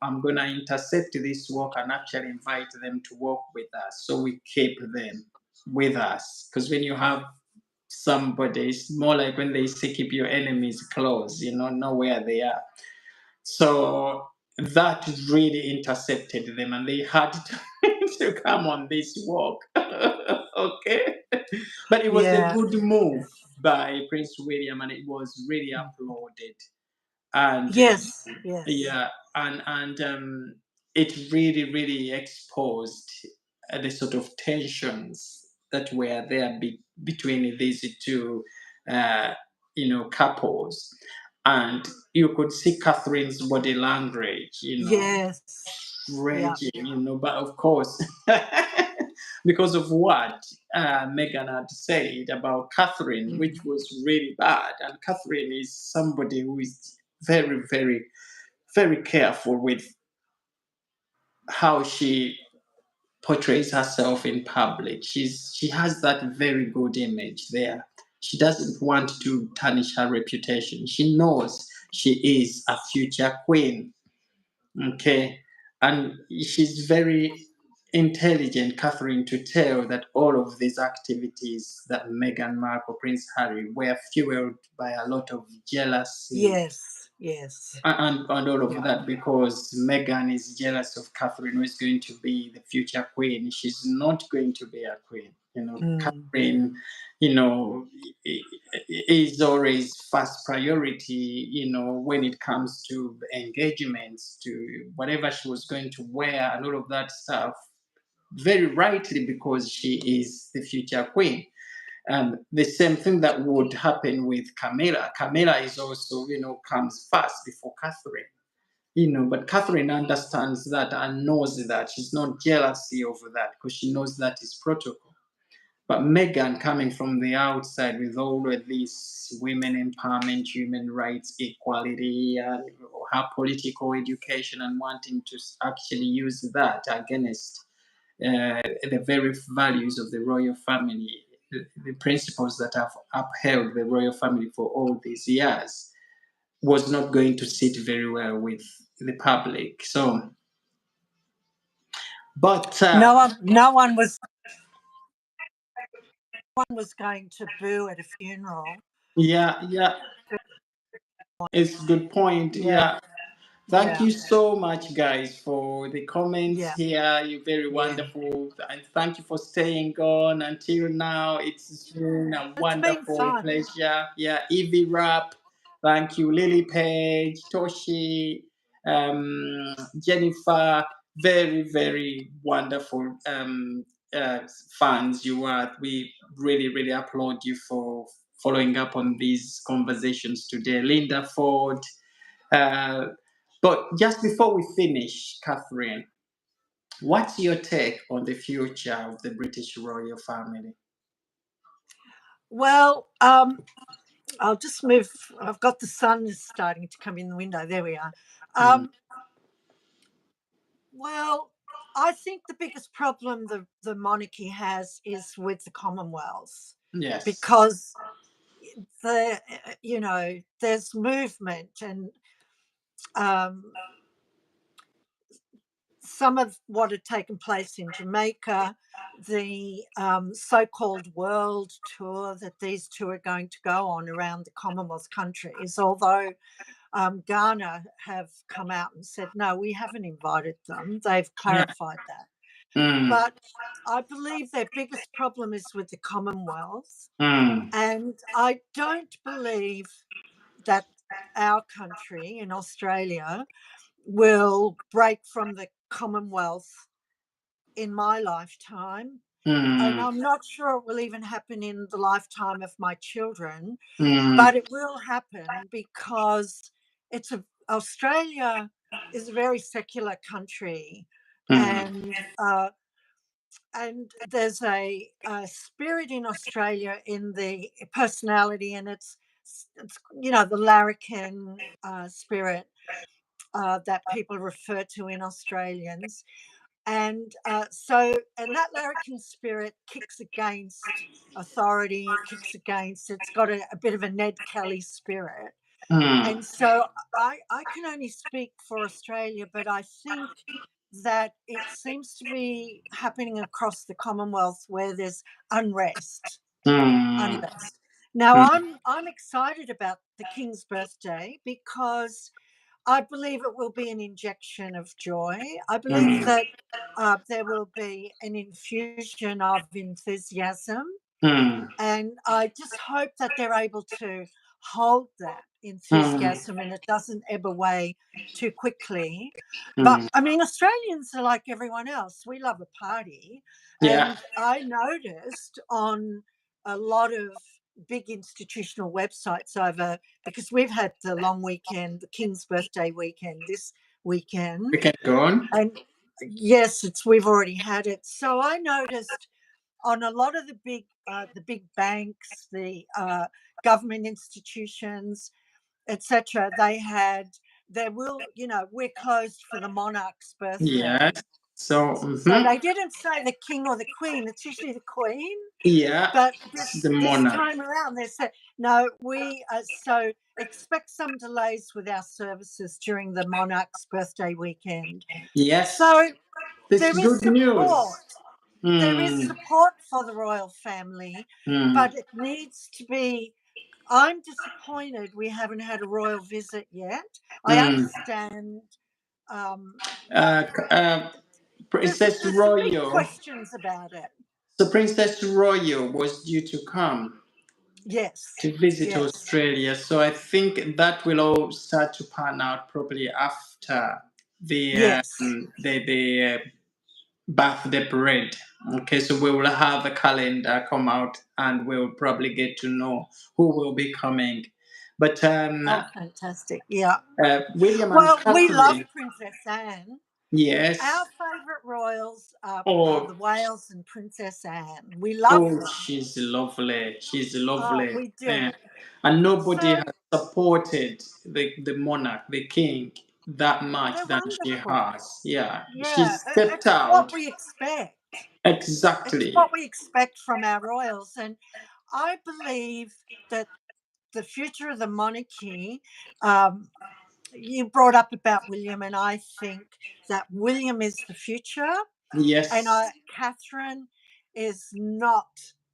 I'm gonna intercept this walk and actually invite them to walk with us, so we keep them with us. Because when you have somebody, it's more like when they say keep your enemies close, know where they are. So that really intercepted them, and they had to, to come on this walk. Okay, but it was a Yeah. good move by Prince William, and it was really applauded. And Yes. Yes. yeah, and it really, really exposed the sort of tensions that were there between these two, uh, couples. And you could see Catherine's body language, Yes. Yeah. raging, but of course, because of what Meghan had said about Catherine, which was really bad. And Catherine is somebody who is very, very, very careful with how she portrays herself in public. She has that very good image there. She doesn't want to tarnish her reputation. She knows she is a future queen. Okay. And she's very intelligent, Catherine, to tell that all of these activities that Meghan Markle, Prince Harry, were fueled by a lot of jealousy Yes. Yes. and all of that, because Meghan is jealous of Catherine, who is going to be the future queen. She's not going to be a queen. Catherine, you know, is always first priority, when it comes to engagements, to whatever she was going to wear and all of that stuff, very rightly, because she is the future queen. The same thing that would happen with Camilla. Camilla is also, comes first before Catherine. But Catherine understands that and knows that. She's not jealousy over that, because she knows that is protocol. But Meghan, coming from the outside with all of this women empowerment, human rights, equality, and her political education, and wanting to actually use that against the very values of the royal family, the principles that have upheld the royal family for all these years, was not going to sit very well with the public. So, but No one was going to boo at a funeral. yeah, It's a good point. Yeah, Yeah. Thank yeah, you so much, guys, for the comments yeah, here. You're very yeah. wonderful. And thank you for staying on until now. It's been a It's been wonderful fun. pleasure. Yeah, Evie Rap. Thank you, Lily Page, Toshi, Jennifer. Very, very wonderful uh, fans you are. We really, really applaud you for following up on these conversations today. Linda Ford. Uh, but just before we finish, Catherine, what's your take on the future of the British royal family? Well, I'll just move. I've got the sun starting to come in the window. There we are. Mm, Um, well, I think the biggest problem the monarchy has is with the Commonwealth, yes. because there's movement, and um, some of what had taken place in Jamaica, the so-called world tour that these two are going to go on around the Commonwealth countries, although Ghana have come out and said, no, we haven't invited them. They've Yeah. clarified that. Mm, But I believe their biggest problem is with the Commonwealth. mm, And I don't believe that our country in Australia will break from the Commonwealth in my lifetime. And mm, I'm not sure it will even happen in the lifetime of my children, mm, but it will happen because Australia is a very secular country, mm, and there's a spirit in Australia in the personality, and it's the larrikin spirit that people refer to in Australians. And that larrikin spirit kicks against authority. It kicks against. It's got a bit of a Ned Kelly spirit, mm, and so I can only speak for Australia, but I think that it seems to be happening across the Commonwealth where there's unrest. mm, Unrest. Now mm, I'm excited about the King's birthday because I believe it will be an injection of joy. I believe mm, that there will be an infusion of enthusiasm. mm, And I just hope that they're able to hold that mm, enthusiasm and it doesn't ebb away too quickly. But mm. I mean, Australians are like everyone else. We love a party. Yeah. And I noticed on a lot of big institutional websites over, because we've had the long weekend, the King's birthday weekend this We weekend. can go on. And yes, we've already had it. So I noticed on a lot of the big banks, the government institutions, etc. We're closed for the monarch's Yes. birthday. So, So they didn't say the king or the queen. It's usually the queen. yeah, But it's the this monarch. time around, they said no. So expect some delays with our services during the monarch's birthday weekend. Yes, So this there is is good news. support. There is Mm, support for the royal family, mm, but it needs to be. I'm disappointed we haven't had a royal visit yet. I mm. understand. Um, Uh, uh, Princess there's some big Royal. questions about it. So Princess Royal was due to come Yes, to visit yes, Australia. So I think that will all start to pan out probably after yes. the birthday parade. Okay, so we will have a calendar come out, and we'll probably get to know who will be coming. But Oh, fantastic! Yeah. William and Well, we love Catherine, Princess Anne. yes. Our favourite royals are Oh, the Wales and Princess Anne. We love oh, them. she's lovely. She's Oh, lovely. we Man. do. And nobody So has supported the monarch, the king, that much they're than she wonderful. has. Yeah. She Yeah, stepped it's what out. we expect. It's Exactly. what we expect from our royals. And I believe that the future of the monarchy, um, you brought up about William, and I think that William is the future, and Yes. Catherine is not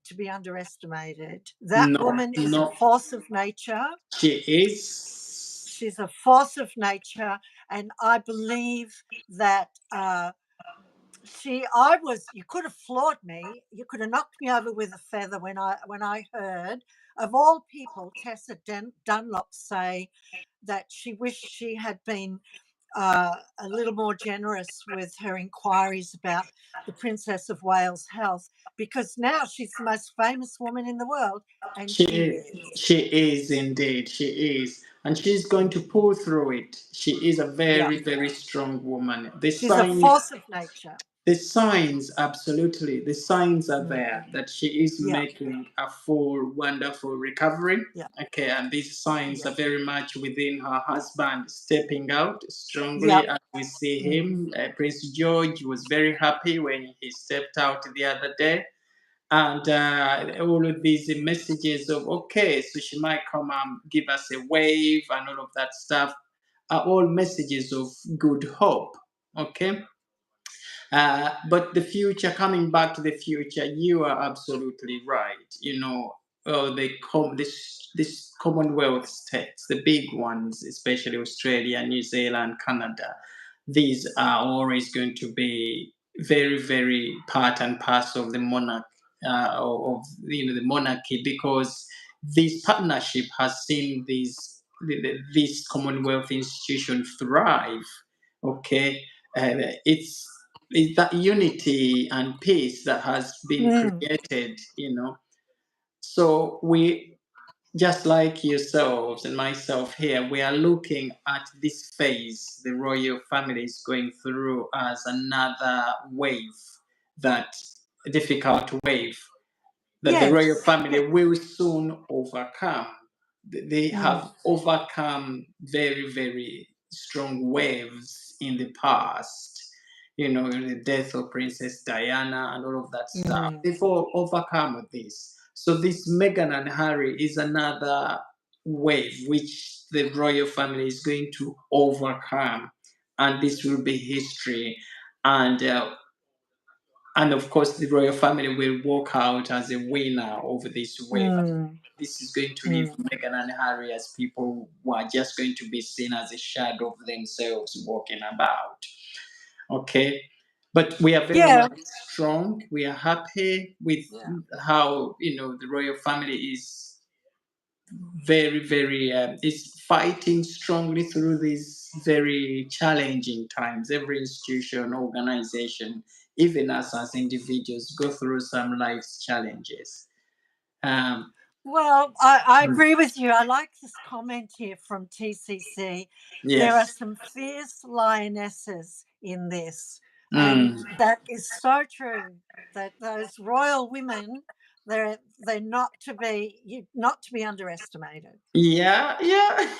to be underestimated. That No, woman is a no. force of nature. She is. she's a force of nature, and I believe that you could have floored me. You could have knocked me over with a feather when I heard, of all people, Tessa Dunlop say that she wished she had been a little more generous with her inquiries about the Princess of Wales' health, because now she's the most famous woman in the world, and She she is. is. She is indeed. She is. And she's going to pull through it. She is a Yeah, very, very strong woman. she's a force of nature. The signs, absolutely, the signs are Mm. there that she is Yeah, making a full, wonderful recovery. yeah, Okay, and these signs yeah, are very much within her husband stepping out yeah. strongly as we see Mm. him. Prince George was very happy when he stepped out the other day. And all of these messages of, okay, so she might come and give us a wave and all of that stuff are all messages of good hope. Okay, but the future, coming back to the future, you are absolutely right. This Commonwealth states, the big ones, especially Australia, New Zealand, Canada, these are always going to be very, very part and parcel of the monarch, the monarchy, because this partnership has seen this Commonwealth institution thrive. Okay, it's that unity and peace that has been Mm. created, So we, just like yourselves and myself here, we are looking at this phase the royal family is going through as another wave, that difficult wave that the royal Yes, family yes. will soon overcome. They have Mm. overcome very, very strong waves in the past. The death of Princess Diana and all of that stuff. Mm. They've all overcome this. So this Meghan and Harry is another wave which the royal family is going to overcome, and this will be history. And of course, the royal family will walk out as a winner over this wave. Mm. This is going to leave Mm. Meghan and Harry as people who are just going to be seen as a shadow of themselves walking about. Okay. But we are very Yeah, much strong. We are happy with yeah. how, the royal family is very, very is fighting strongly through these very challenging times. Every institution, organization, even us as individuals, go through some life's challenges. Um, Well, I agree with you. I like this comment here from TCC. There are yes. some fierce lionesses in this, and Mm. that is so true. That those royal women, they're not to be underestimated. Yeah, yeah,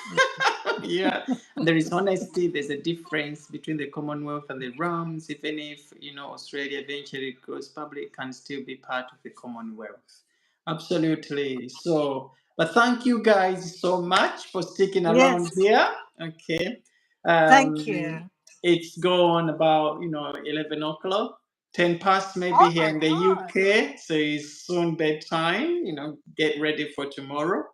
yeah. There is honesty. There's a difference between the Commonwealth and the realms. Even if Australia eventually goes public, can still be part of the Commonwealth. Absolutely. So, but thank you guys so much for sticking around Yes, here. Okay. thank Um, you. it's gone about 11 o'clock. 10 past maybe Oh here my in the God! UK, so it's soon bedtime. Get ready for tomorrow.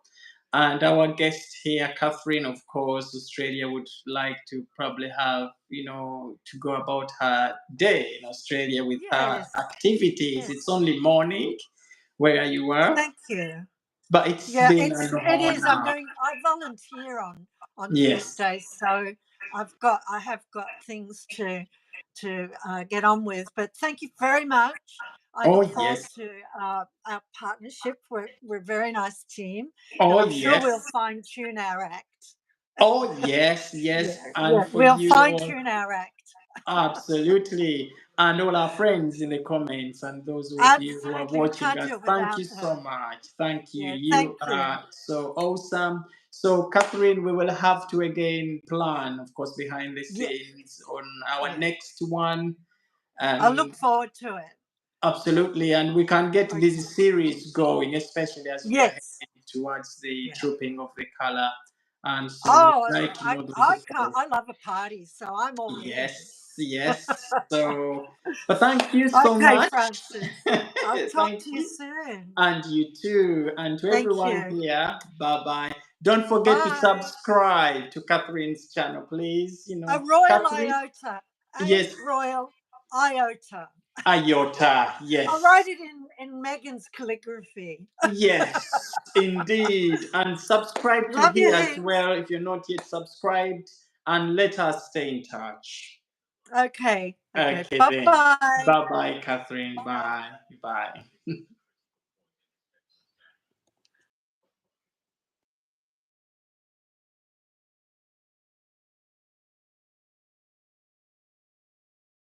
And our guest here, Catherine, of course, Australia would like to probably have, to go about her day in Australia with her Yes, activities. yes. It's only morning where you are, Thank you. but it's Yeah, been an it is. honor. I volunteer on Yes. Tuesdays, so I have got things to get on with. But thank you very much. I Oh, look forward yes. to our partnership. We're a very nice team, and Oh, I'm sure we'll yes. fine tune our act. Oh, yes, yes. Yeah, And yeah, for we'll you fine all, tune our act. absolutely. And all our friends in the comments and those of you who are Absolutely, we watching can't us, do it thank you without so her. much. Thank you. Yeah, thank You you. are so awesome. So, Catherine, we will have to again plan, of course, behind the Yeah, scenes on our yeah. next one. I look And forward to it. absolutely. And we can get Okay. this series going, especially as we are Yes. heading towards the Yeah. trooping of the color. And so we'd Oh, like to know those I of can't. us. I love a party, so I'm all in. Yes. yes. So, but thank you so Okay, much. Francis. I'll talk Thank to you you. soon. And you too. And to Thank everyone you. here, bye bye. Don't forget to Bye. subscribe to Catherine's channel, please. You A know, royal Catherine. iota. A Yes, royal iota. iota. I'll write Yes. it in Meghan's calligraphy. Yes, indeed. And subscribe to Love you here as heaps. well if you're not yet subscribed. And let us stay in touch. Okay. Okay. Okay, Bye then. bye. Bye bye, Catherine. Bye. Bye.